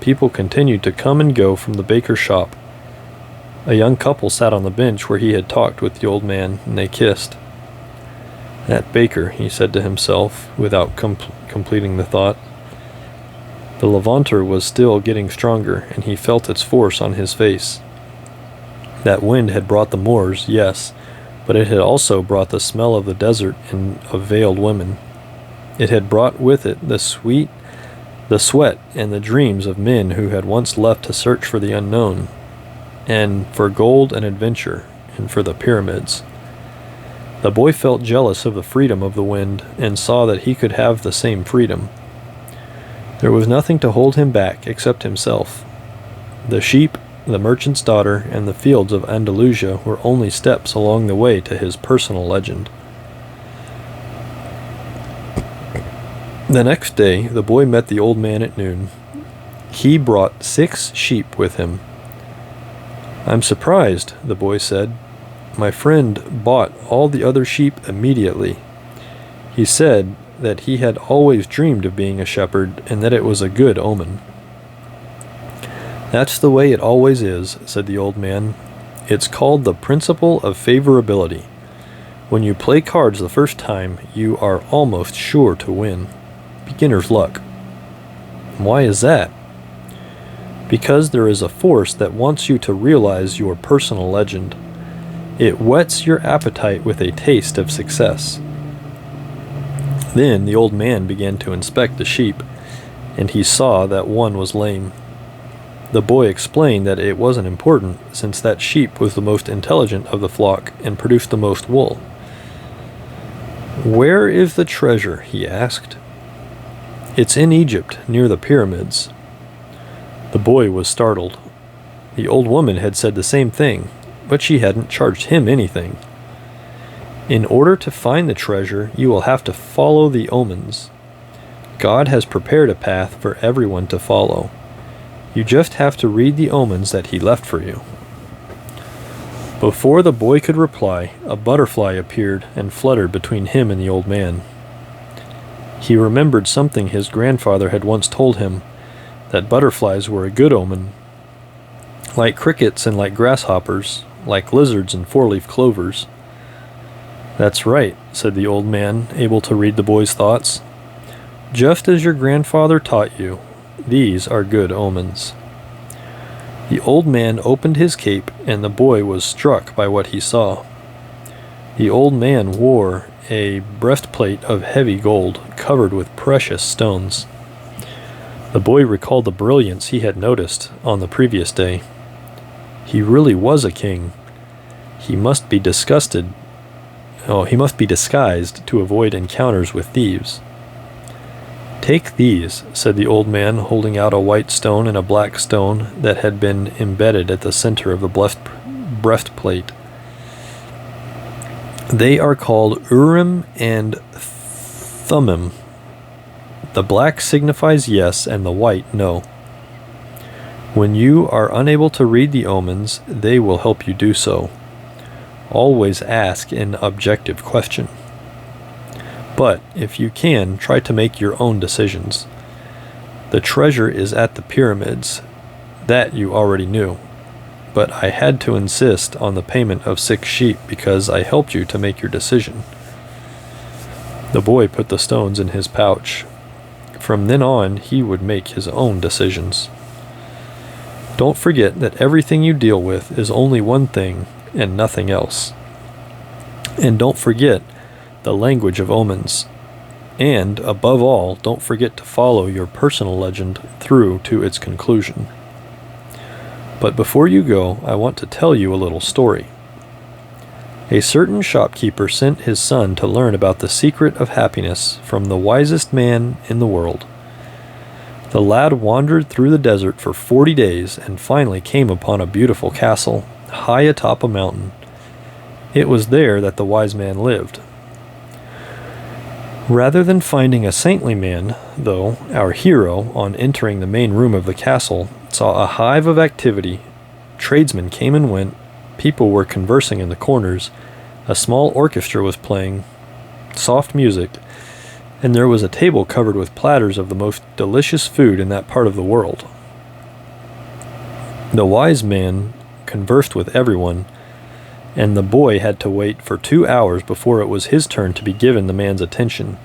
People continued to come and go from the baker's shop. A young couple sat on the bench where he had talked with the old man, and they kissed. That baker, he said to himself, without completing the thought. The levanter was still getting stronger, and he felt its force on his face. That wind had brought the Moors, yes, but it had also brought the smell of the desert and of veiled women. It had brought with it the sweat, and the dreams of men who had once left to search for the unknown, and for gold and adventure, and for the pyramids. The boy felt jealous of the freedom of the wind, and saw that he could have the same freedom. There was nothing to hold him back except himself. The sheep, the merchant's daughter, and the fields of Andalusia were only steps along the way to his personal legend. The next day, the boy met the old man at noon. He brought 6 sheep with him. "I'm surprised," the boy said. "My friend bought all the other sheep immediately. He said that he had always dreamed of being a shepherd, and that it was a good omen." "That's the way it always is," said the old man. "It's called the principle of favorability. When you play cards the first time, you are almost sure to win. Beginner's luck." "Why is that?" "Because there is a force that wants you to realize your personal legend. It whets your appetite with a taste of success." Then the old man began to inspect the sheep, and he saw that one was lame. The boy explained that it wasn't important, since that sheep was the most intelligent of the flock and produced the most wool. "Where is the treasure?" he asked. "It's in Egypt, near the pyramids." The boy was startled. The old woman had said the same thing, but she hadn't charged him anything. "In order to find the treasure, you will have to follow the omens. God has prepared a path for everyone to follow. You just have to read the omens that he left for you." Before the boy could reply, a butterfly appeared and fluttered between him and the old man. He remembered something his grandfather had once told him, that butterflies were a good omen. Like crickets and like grasshoppers, like lizards and four-leaf clovers. "That's right," said the old man, able to read the boy's thoughts. "Just as your grandfather taught you, these are good omens." The old man opened his cape, and the boy was struck by what he saw. The old man wore a breastplate of heavy gold, covered with precious stones. The boy recalled the brilliance he had noticed on the previous day. He really was a king. He must be disguised to avoid encounters with thieves. "Take these," said the old man, holding out a white stone and a black stone that had been embedded at the center of the breastplate. "They are called Urim and Thummim. The black signifies yes, and the white no. When you are unable to read the omens, they will help you do so. Always ask an objective question. But, if you can, try to make your own decisions. The treasure is at the pyramids. That you already knew. But I had to insist on the payment of 6 sheep because I helped you to make your decision." The boy put the stones in his pouch. From then on, he would make his own decisions. Don't forget that everything you deal with is only one thing and nothing else. And don't forget the language of omens. And, above all, don't forget to follow your personal legend through to its conclusion. But before you go, I want to tell you a little story. A certain shopkeeper sent his son to learn about the secret of happiness from the wisest man in the world. The lad wandered through the desert for 40 days and finally came upon a beautiful castle, high atop a mountain. It was there that the wise man lived. Rather than finding a saintly man, though, our hero, on entering the main room of the castle, saw a hive of activity, Tradesmen came and went, people were conversing in the corners, a small orchestra was playing soft music, and there was a table covered with platters of the most delicious food in that part of the world. The wise man conversed with everyone, and the boy had to wait for 2 hours before it was his turn to be given the man's attention.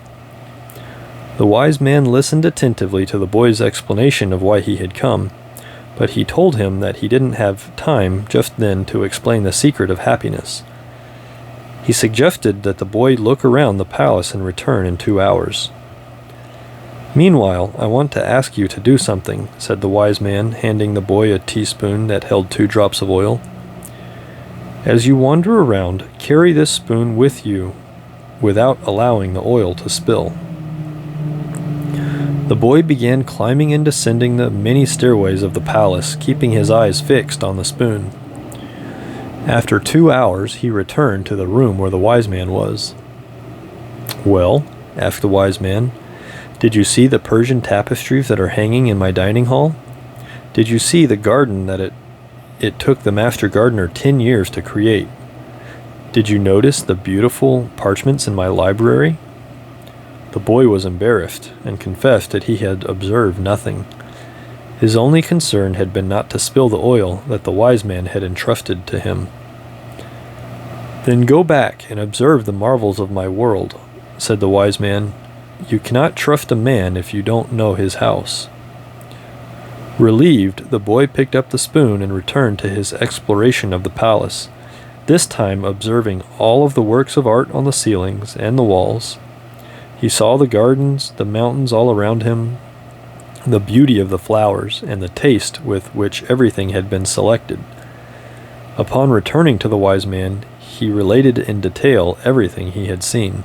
The wise man listened attentively to the boy's explanation of why he had come, but he told him that he didn't have time just then to explain the secret of happiness. He suggested that the boy look around the palace and return in 2 hours. "Meanwhile, I want to ask you to do something," said the wise man, handing the boy a teaspoon that held 2 drops of oil. "As you wander around, carry this spoon with you without allowing the oil to spill." The boy began climbing and descending the many stairways of the palace, keeping his eyes fixed on the spoon. After 2 hours, he returned to the room where the wise man was. "Well," asked the wise man, "did you see the Persian tapestries that are hanging in my dining hall? Did you see the garden that it took the master gardener 10 years to create? Did you notice the beautiful parchments in my library?" The boy was embarrassed and confessed that he had observed nothing. His only concern had been not to spill the oil that the wise man had entrusted to him. "Then go back and observe the marvels of my world," said the wise man. "You cannot trust a man if you don't know his house." Relieved, the boy picked up the spoon and returned to his exploration of the palace, this time observing all of the works of art on the ceilings and the walls. He saw the gardens, the mountains all around him, the beauty of the flowers, and the taste with which everything had been selected. Upon returning to the wise man, he related in detail everything he had seen.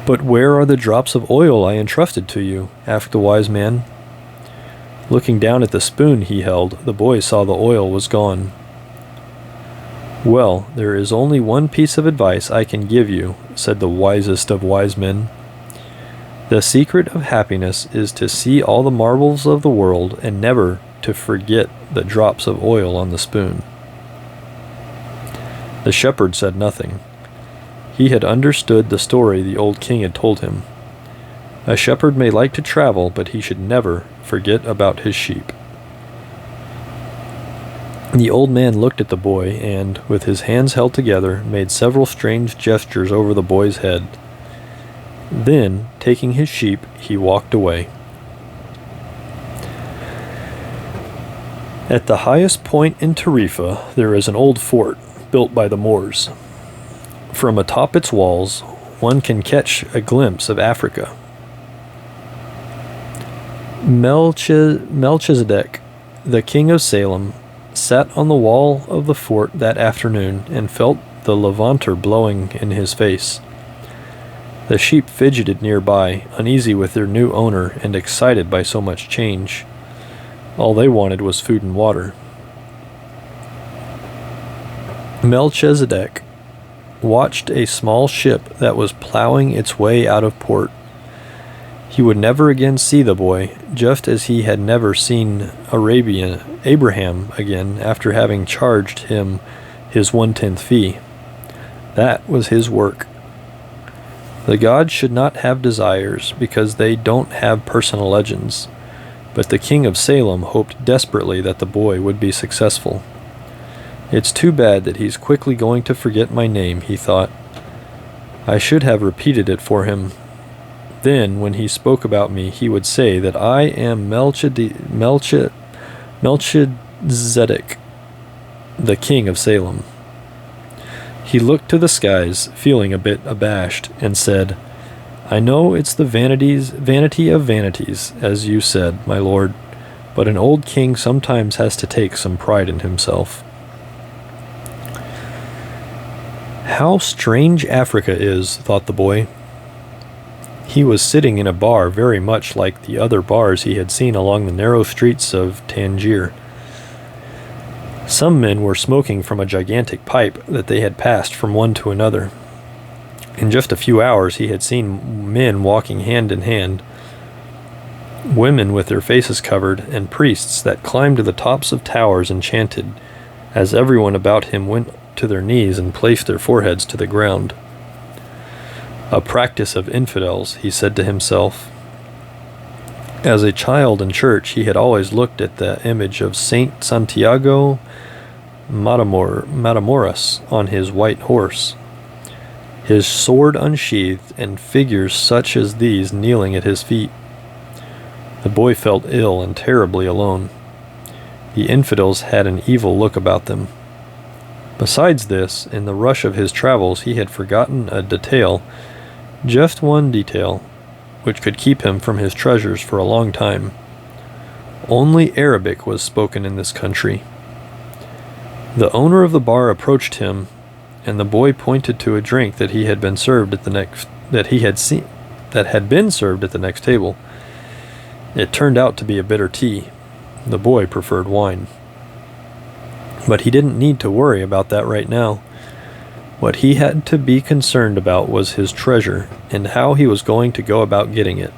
"But where are the drops of oil I entrusted to you?" asked the wise man. Looking down at the spoon he held, the boy saw the oil was gone. "Well, there is only one piece of advice I can give you," said the wisest of wise men. "The secret of happiness is to see all the marvels of the world and never to forget the drops of oil on the spoon." The shepherd said nothing. He had understood the story the old king had told him. A shepherd may like to travel, but he should never forget about his sheep. The old man looked at the boy and, with his hands held together, made several strange gestures over the boy's head. Then, taking his sheep, he walked away. At the highest point in Tarifa, there is an old fort built by the Moors. From atop its walls, one can catch a glimpse of Africa. Melchizedek, the king of Salem, sat on the wall of the fort that afternoon and felt the levanter blowing in his face. The sheep fidgeted nearby, uneasy with their new owner and excited by so much change. All they wanted was food and water. Melchizedek watched a small ship that was plowing its way out of port. He would never again see the boy, just as he had never seen Abraham again after having charged him his 1/10 fee. That was his work. The gods should not have desires because they don't have personal legends, but the king of Salem hoped desperately that the boy would be successful. "It's too bad that he's quickly going to forget my name," he thought. "I should have repeated it for him. Then, when he spoke about me, he would say that I am Melchizedek, the king of Salem." He looked to the skies, feeling a bit abashed, and said, "I know it's the vanity of vanities, as you said, my lord, but an old king sometimes has to take some pride in himself." How strange Africa is, thought the boy. He was sitting in a bar very much like the other bars he had seen along the narrow streets of Tangier. Some men were smoking from a gigantic pipe that they had passed from one to another. In just a few hours he had seen men walking hand in hand. women with their faces covered, and priests that climbed to the tops of towers and chanted, as everyone about him went to their knees and placed their foreheads to the ground. A practice of infidels, he said to himself. As a child in church, he had always looked at the image of Saint Santiago Matamoros on his white horse, his sword unsheathed, and figures such as these kneeling at his feet. The boy felt ill and terribly alone. The infidels had an evil look about them. Besides this, in the rush of his travels, he had forgotten a detail, just one detail, which could keep him from his treasures for a long time. Only Arabic was spoken in this country. The owner of the bar approached him, and the boy pointed to a drink that had been served at the next table. It turned out to be a bitter tea. The boy preferred wine. But he didn't need to worry about that right now. What he had to be concerned about was his treasure and how he was going to go about getting it.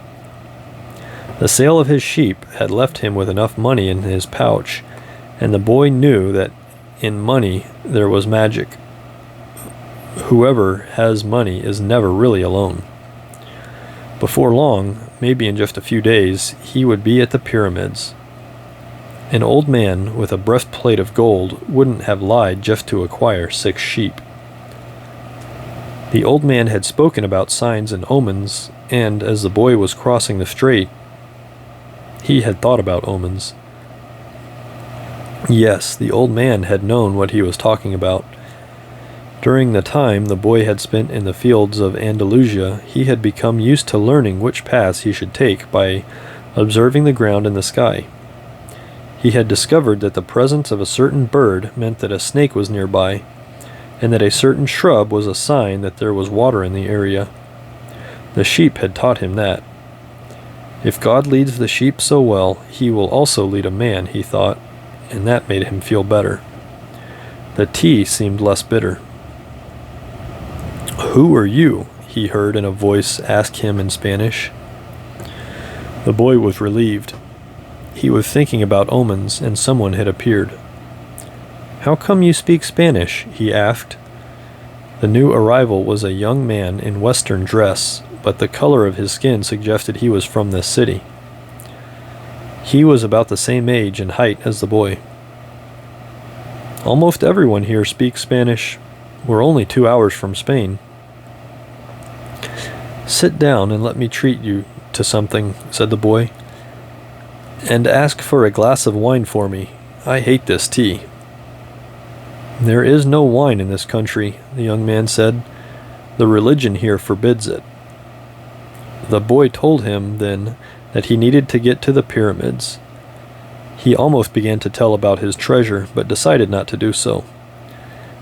The sale of his sheep had left him with enough money in his pouch, and the boy knew that in money there was magic. Whoever has money is never really alone. Before long, maybe in just a few days, he would be at the pyramids. An old man with a breastplate of gold wouldn't have lied just to acquire 6 sheep. The old man had spoken about signs and omens, and as the boy was crossing the strait, he had thought about omens. Yes, the old man had known what he was talking about. During the time the boy had spent in the fields of Andalusia, he had become used to learning which paths he should take by observing the ground and the sky. He had discovered that the presence of a certain bird meant that a snake was nearby, and that a certain shrub was a sign that there was water in the area. The sheep had taught him that. If God leads the sheep so well, he will also lead a man, he thought, and that made him feel better. The tea seemed less bitter. "Who are you?" he heard in a voice ask him in Spanish. The boy was relieved. He was thinking about omens, and someone had appeared. "How come you speak Spanish?" he asked. The new arrival was a young man in Western dress, but the color of his skin suggested he was from this city. He was about the same age and height as the boy. "Almost everyone here speaks Spanish. We're only 2 hours from Spain." "Sit down and let me treat you to something," said the boy. "And ask for a glass of wine for me. I hate this tea." "There is no wine in this country," the young man said. "The religion here forbids it." The boy told him, then, that he needed to get to the pyramids. He almost began to tell about his treasure, but decided not to do so.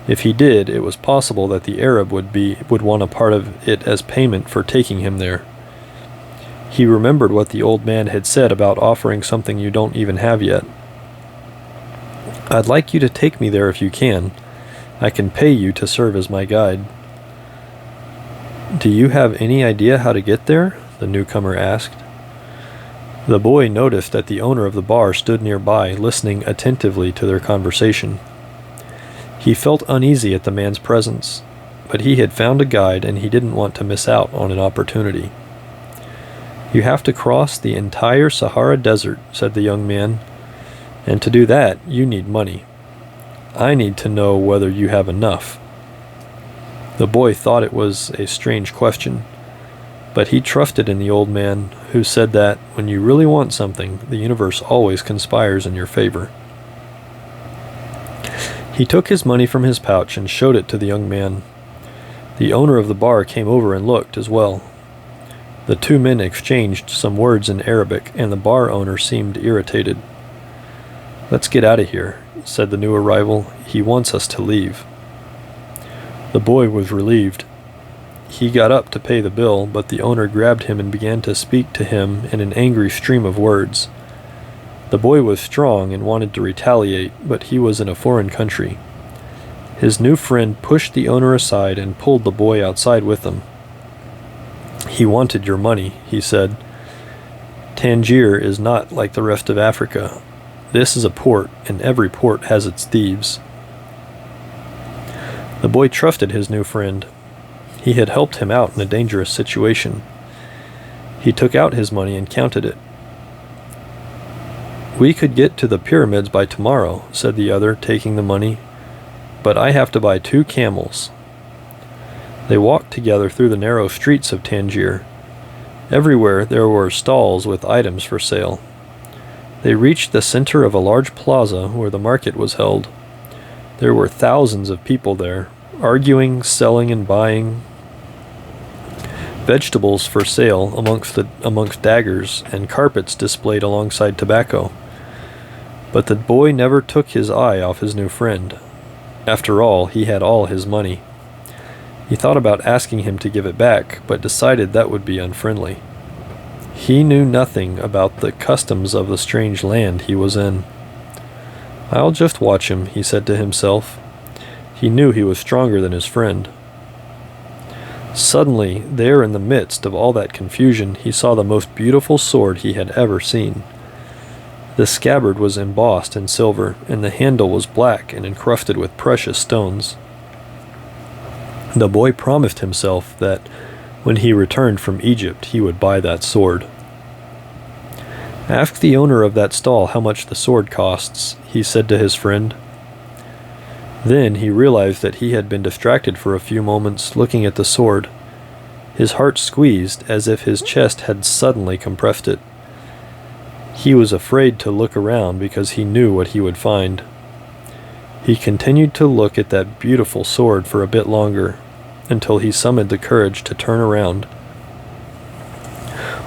If he did, it was possible that the Arab would want a part of it as payment for taking him there. He remembered what the old man had said about offering something you don't even have yet. "I'd like you to take me there if you can. I can pay you to serve as my guide." "Do you have any idea how to get there?" the newcomer asked. The boy noticed that the owner of the bar stood nearby, listening attentively to their conversation. He felt uneasy at the man's presence, but he had found a guide and he didn't want to miss out on an opportunity. "You have to cross the entire Sahara Desert," said the young man. "And to do that, you need money. I need to know whether you have enough." The boy thought it was a strange question, but he trusted in the old man, who said that when you really want something, the universe always conspires in your favor. He took his money from his pouch and showed it to the young man. The owner of the bar came over and looked as well. The 2 men exchanged some words in Arabic, and the bar owner seemed irritated. "Let's get out of here," said the new arrival. "He wants us to leave." The boy was relieved. He got up to pay the bill, but the owner grabbed him and began to speak to him in an angry stream of words. The boy was strong and wanted to retaliate, but he was in a foreign country. His new friend pushed the owner aside and pulled the boy outside with him. "He wanted your money," he said. Tangier is not like the rest of Africa. This is a port, and every port has its thieves. The boy trusted his new friend. He had helped him out in a dangerous situation. He took out his money and counted it. "We could get to the pyramids by tomorrow," said the other, taking the money, "but I have to buy 2 camels." They walked together through the narrow streets of Tangier. Everywhere there were stalls with items for sale. They reached the center of a large plaza where the market was held. There were thousands of people there, arguing, selling, and buying. Vegetables for sale amongst daggers, and carpets displayed alongside tobacco. But the boy never took his eye off his new friend. After all, he had all his money. He thought about asking him to give it back, but decided that would be unfriendly. He knew nothing about the customs of the strange land he was in. "I'll just watch him," he said to himself. He knew he was stronger than his friend. Suddenly, there in the midst of all that confusion, he saw the most beautiful sword he had ever seen. The scabbard was embossed in silver, and the handle was black and encrusted with precious stones. The boy promised himself that when he returned from Egypt, he would buy that sword. "Ask the owner of that stall how much the sword costs," he said to his friend. Then he realized that he had been distracted for a few moments looking at the sword. His heart squeezed as if his chest had suddenly compressed it. He was afraid to look around because he knew what he would find. He continued to look at that beautiful sword for a bit longer, until he summoned the courage to turn around.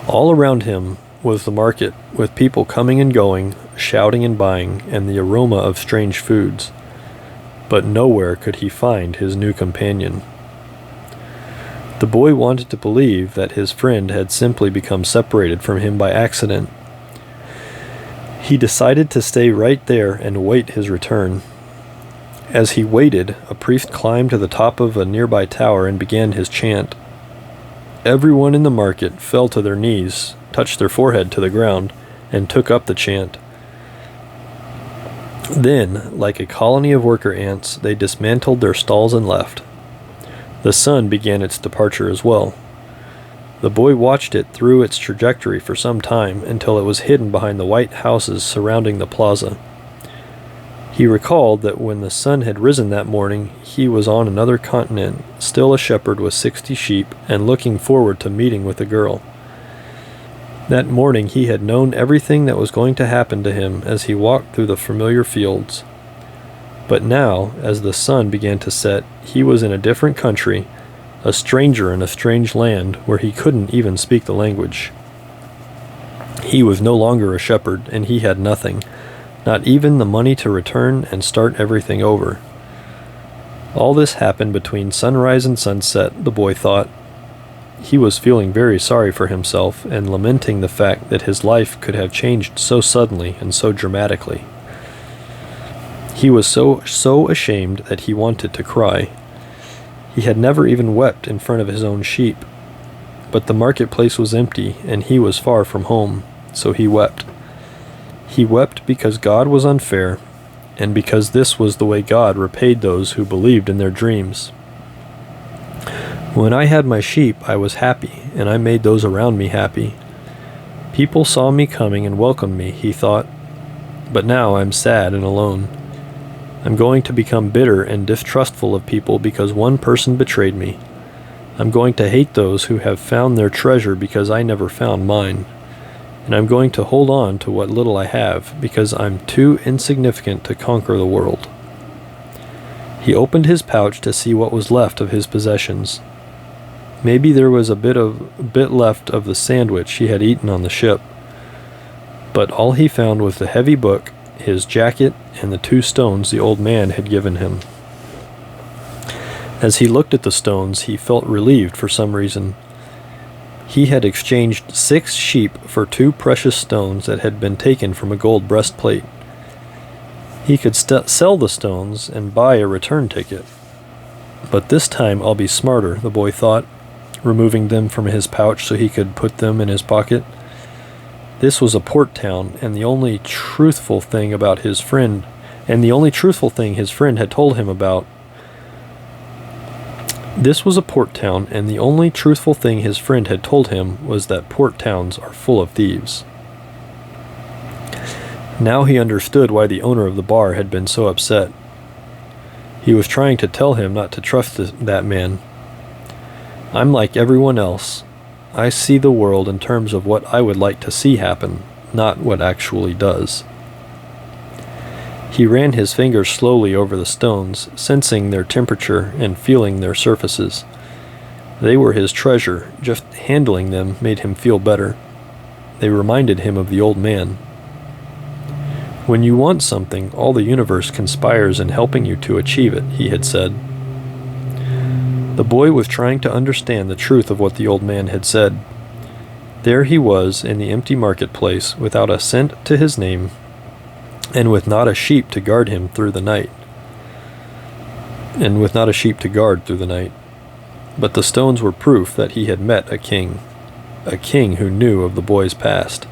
All around him was the market, with people coming and going, shouting and buying, and the aroma of strange foods. But nowhere could he find his new companion. The boy wanted to believe that his friend had simply become separated from him by accident. He decided to stay right there and wait his return. As he waited, a priest climbed to the top of a nearby tower and began his chant. Everyone in the market fell to their knees, touched their forehead to the ground, and took up the chant. Then, like a colony of worker ants, they dismantled their stalls and left. The sun began its departure as well. The boy watched it through its trajectory for some time until it was hidden behind the white houses surrounding the plaza. He recalled that when the sun had risen that morning, he was on another continent, still a shepherd with 60 sheep, and looking forward to meeting with a girl. That morning he had known everything that was going to happen to him as he walked through the familiar fields. But now, as the sun began to set, he was in a different country, a stranger in a strange land where he couldn't even speak the language. He was no longer a shepherd, and he had nothing. Not even the money to return and start everything over. All this happened between sunrise and sunset, the boy thought. He was feeling very sorry for himself and lamenting the fact that his life could have changed so suddenly and so dramatically. He was so ashamed that he wanted to cry. He had never even wept in front of his own sheep. But the marketplace was empty and he was far from home, so he wept. He wept because God was unfair, and because this was the way God repaid those who believed in their dreams. When I had my sheep, I was happy, and I made those around me happy. People saw me coming and welcomed me, he thought. But now I'm sad and alone. I'm going to become bitter and distrustful of people because one person betrayed me. I'm going to hate those who have found their treasure because I never found mine. And I'm going to hold on to what little I have because I'm too insignificant to conquer the world. He opened his pouch to see what was left of his possessions. Maybe there was a bit left of the sandwich he had eaten on the ship. But all he found was the heavy book, his jacket, and the 2 stones the old man had given him. As he looked at the stones, he felt relieved for some reason. He had exchanged 6 sheep for 2 precious stones that had been taken from a gold breastplate. He could sell the stones and buy a return ticket. But this time I'll be smarter, the boy thought, removing them from his pouch so he could put them in his pocket. This was a port town, and the only truthful thing his friend had told him about This was a port town, and the only truthful thing his friend had told him was that port towns are full of thieves. Now he understood why the owner of the bar had been so upset. He was trying to tell him not to trust that man. I'm like everyone else. I see the world in terms of what I would like to see happen, not what actually does. He ran his fingers slowly over the stones, sensing their temperature and feeling their surfaces. They were his treasure. Just handling them made him feel better. They reminded him of the old man. When you want something, all the universe conspires in helping you to achieve it, he had said. The boy was trying to understand the truth of what the old man had said. There he was in the empty marketplace, without a cent to his name, and with not a sheep to guard through the night. But the stones were proof that he had met a king who knew of the boy's past.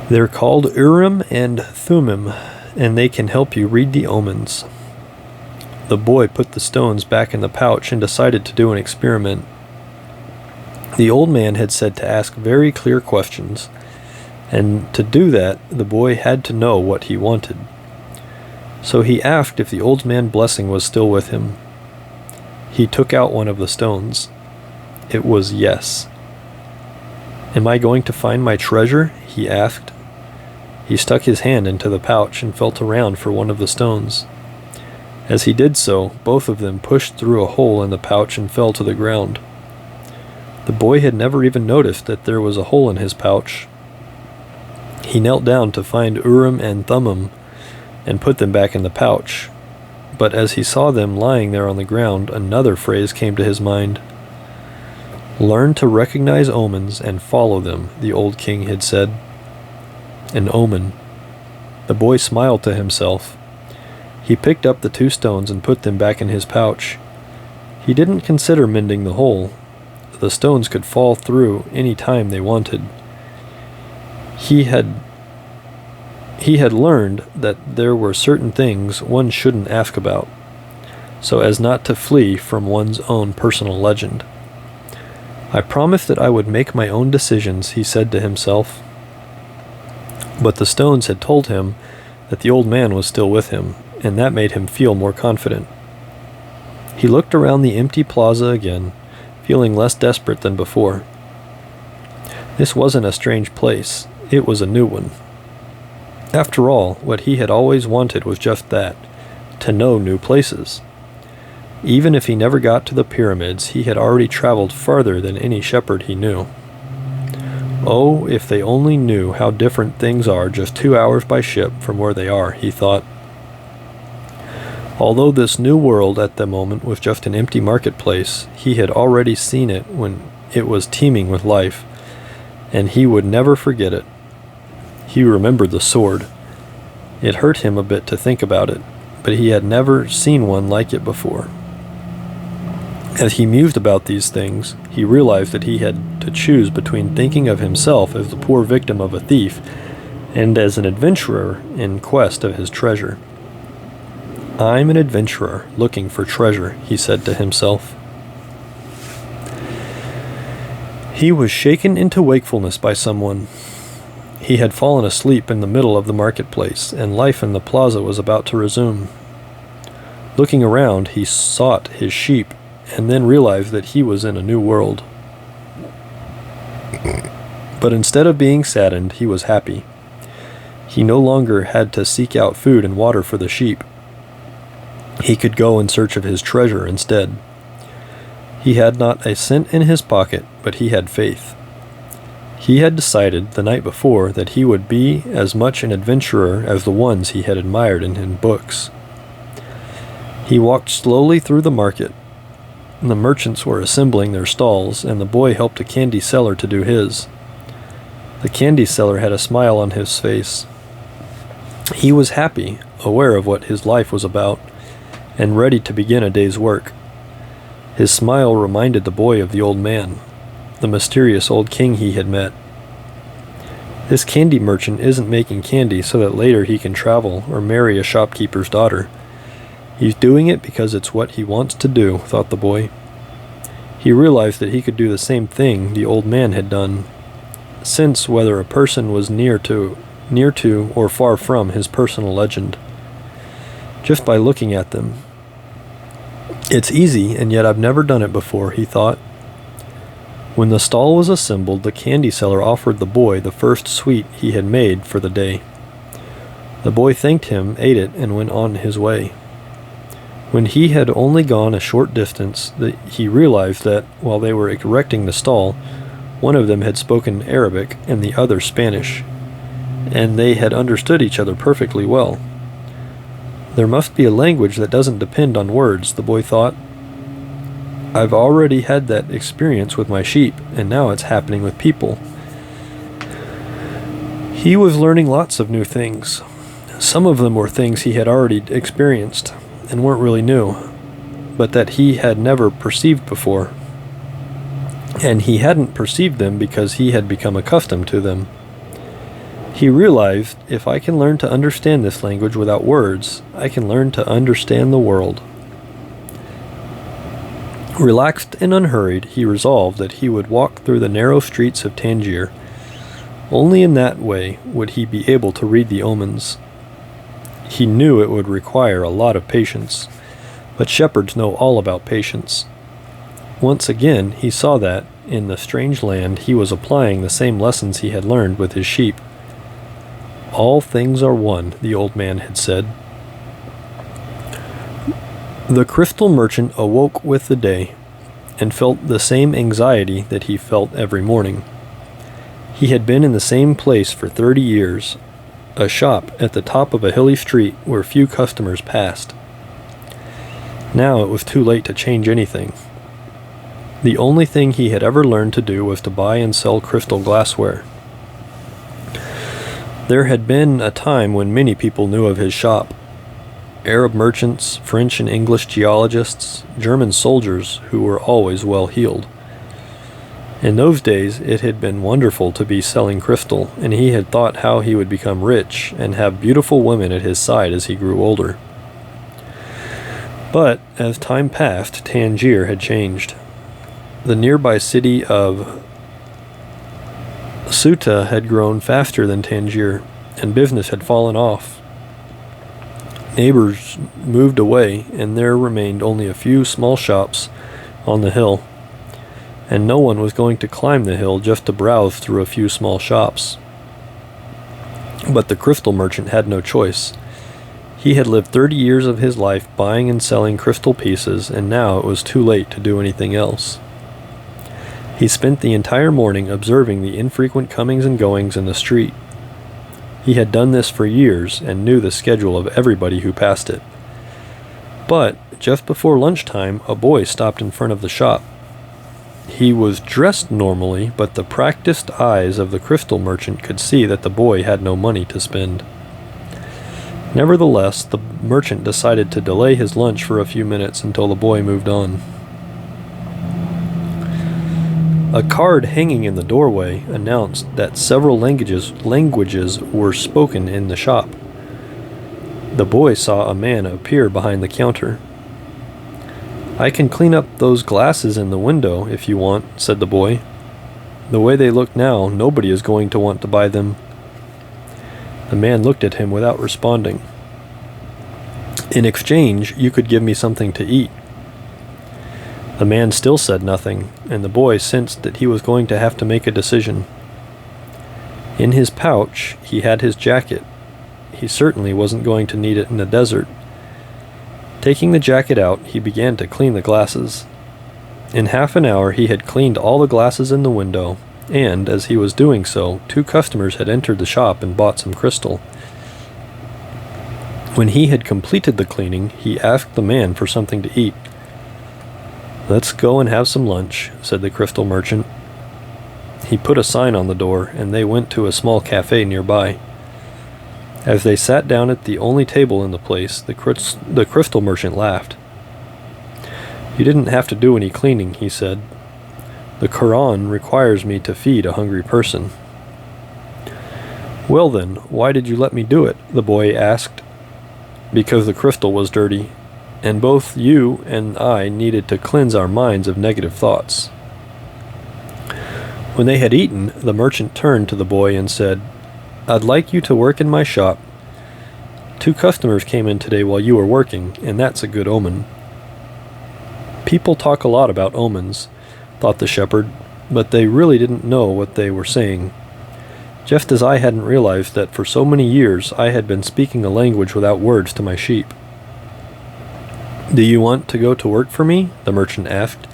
They're called Urim and Thummim, and they can help you read the omens. The boy put the stones back in the pouch and decided to do an experiment. The old man had said to ask very clear questions, and to do that, the boy had to know what he wanted. So he asked if the old man's blessing was still with him. He took out one of the stones. It was yes. Am I going to find my treasure? He asked. He stuck his hand into the pouch and felt around for one of the stones. As he did so, both of them pushed through a hole in the pouch and fell to the ground. The boy had never even noticed that there was a hole in his pouch. He knelt down to find Urim and Thummim and put them back in the pouch. But as he saw them lying there on the ground, another phrase came to his mind. Learn to recognize omens and follow them, the old king had said. An omen. The boy smiled to himself. He picked up the 2 stones and put them back in his pouch. He didn't consider mending the hole. The stones could fall through any time they wanted. He had learned that there were certain things one shouldn't ask about, so as not to flee from one's own personal legend. I promised that I would make my own decisions, he said to himself. But the stones had told him that the old man was still with him, and that made him feel more confident. He looked around the empty plaza again, feeling less desperate than before. This wasn't a strange place. It was a new one. After all, what he had always wanted was just that, to know new places. Even if he never got to the pyramids, he had already traveled farther than any shepherd he knew. Oh, if they only knew how different things are just 2 hours by ship from where they are, he thought. Although this new world at the moment was just an empty marketplace, he had already seen it when it was teeming with life, and he would never forget it. He remembered the sword. It hurt him a bit to think about it, but he had never seen one like it before. As he mused about these things, he realized that he had to choose between thinking of himself as the poor victim of a thief and as an adventurer in quest of his treasure. I'm an adventurer looking for treasure, he said to himself. He was shaken into wakefulness by someone. He had fallen asleep in the middle of the marketplace, and life in the plaza was about to resume. Looking around, he sought his sheep, and then realized that he was in a new world. But instead of being saddened, he was happy. He no longer had to seek out food and water for the sheep. He could go in search of his treasure instead. He had not a cent in his pocket, but he had faith. He had decided the night before that he would be as much an adventurer as the ones he had admired in books. He walked slowly through the market. The merchants were assembling their stalls, and the boy helped a candy seller to do his. The candy seller had a smile on his face. He was happy, aware of what his life was about, and ready to begin a day's work. His smile reminded the boy of the old man, the mysterious old king he had met. This candy merchant isn't making candy so that later he can travel or marry a shopkeeper's daughter. He's doing it because it's what he wants to do, thought the boy. He realized that he could do the same thing the old man had done, since whether a person was near to or far from his personal legend, just by looking at them. It's easy, and yet I've never done it before, he thought. When the stall was assembled, the candy seller offered the boy the first sweet he had made for the day. The boy thanked him, ate it, and went on his way. When he had only gone a short distance, he realized that, while they were erecting the stall, one of them had spoken Arabic and the other Spanish, and they had understood each other perfectly well. There must be a language that doesn't depend on words, the boy thought. I've already had that experience with my sheep, and now it's happening with people. He was learning lots of new things. Some of them were things he had already experienced and weren't really new, but that he had never perceived before. And he hadn't perceived them because he had become accustomed to them. He realized, if I can learn to understand this language without words, I can learn to understand the world. Relaxed and unhurried, he resolved that he would walk through the narrow streets of Tangier. Only in that way would he be able to read the omens. He knew it would require a lot of patience, but shepherds know all about patience. Once again, he saw that, in the strange land, he was applying the same lessons he had learned with his sheep. All things are one, the old man had said. The crystal merchant awoke with the day, and felt the same anxiety that he felt every morning. He had been in the same place for 30 years, a shop at the top of a hilly street where few customers passed. Now it was too late to change anything. The only thing he had ever learned to do was to buy and sell crystal glassware. There had been a time when many people knew of his shop. Arab merchants, French and English geologists, German soldiers who were always well heeled. In those days, it had been wonderful to be selling crystal, and he had thought how he would become rich and have beautiful women at his side as he grew older. But, as time passed, Tangier had changed. The nearby city of Ceuta had grown faster than Tangier, and business had fallen off. Neighbors moved away, and there remained only a few small shops on the hill, and no one was going to climb the hill just to browse through a few small shops. But the crystal merchant had no choice. He had lived 30 years of his life buying and selling crystal pieces, and now it was too late to do anything else. He spent the entire morning observing the infrequent comings and goings in the street. He had done this for years and knew the schedule of everybody who passed it. But, just before lunchtime, a boy stopped in front of the shop. He was dressed normally, but the practiced eyes of the crystal merchant could see that the boy had no money to spend. Nevertheless, the merchant decided to delay his lunch for a few minutes until the boy moved on. A card hanging in the doorway announced that several languages were spoken in the shop. The boy saw a man appear behind the counter. "I can clean up those glasses in the window if you want," said the boy. "The way they look now, nobody is going to want to buy them." The man looked at him without responding. "In exchange, you could give me something to eat." The man still said nothing, and the boy sensed that he was going to have to make a decision. In his pouch, he had his jacket. He certainly wasn't going to need it in the desert. Taking the jacket out, he began to clean the glasses. In half an hour, he had cleaned all the glasses in the window, and, as he was doing so, 2 customers had entered the shop and bought some crystal. When he had completed the cleaning, he asked the man for something to eat. "Let's go and have some lunch," said the crystal merchant. He put a sign on the door, and they went to a small cafe nearby. As they sat down at the only table in the place, the crystal merchant laughed. "You didn't have to do any cleaning," he said. "The Quran requires me to feed a hungry person." Well then, why did you let me do it? The boy asked. Because the crystal was dirty, and both you and I needed to cleanse our minds of negative thoughts. When they had eaten, the merchant turned to the boy and said, I'd like you to work in my shop. 2 customers came in today while you were working, and that's a good omen. People talk a lot about omens, thought the shepherd, but they really didn't know what they were saying. Just as I hadn't realized that for so many years I had been speaking a language without words to my sheep. Do you want to go to work for me? The merchant asked.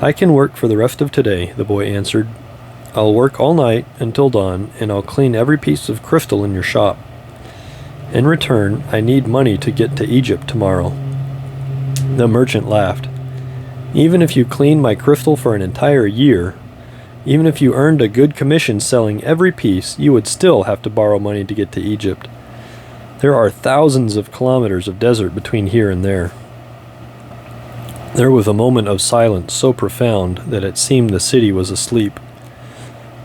I can work for the rest of today, the boy answered. I'll work all night until dawn, and I'll clean every piece of crystal in your shop. In return, I need money to get to Egypt tomorrow. The merchant laughed. Even if you cleaned my crystal for an entire year, even if you earned a good commission selling every piece, you would still have to borrow money to get to Egypt. There are thousands of kilometers of desert between here and there. There was a moment of silence so profound that it seemed the city was asleep.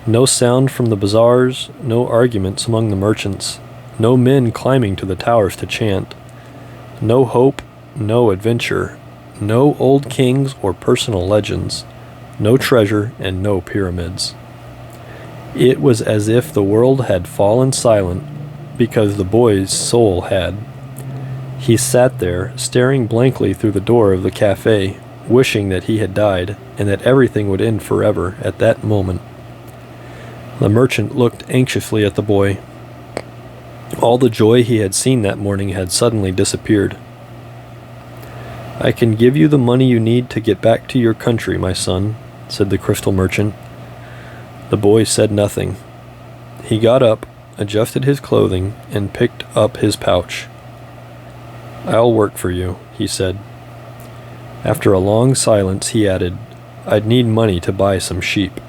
No sound from the bazaars, no arguments among the merchants, no men climbing to the towers to chant. No hope, no adventure, no old kings or personal legends. No treasure, and no pyramids. It was as if the world had fallen silent, because the boy's soul had. He sat there, staring blankly through the door of the cafe, wishing that he had died, and that everything would end forever at that moment. The merchant looked anxiously at the boy. All the joy he had seen that morning had suddenly disappeared. I can give you the money you need to get back to your country, my son, said the crystal merchant. The boy said nothing. He got up, adjusted his clothing, and picked up his pouch. I'll work for you, he said. After a long silence, he added, I'd need money to buy some sheep.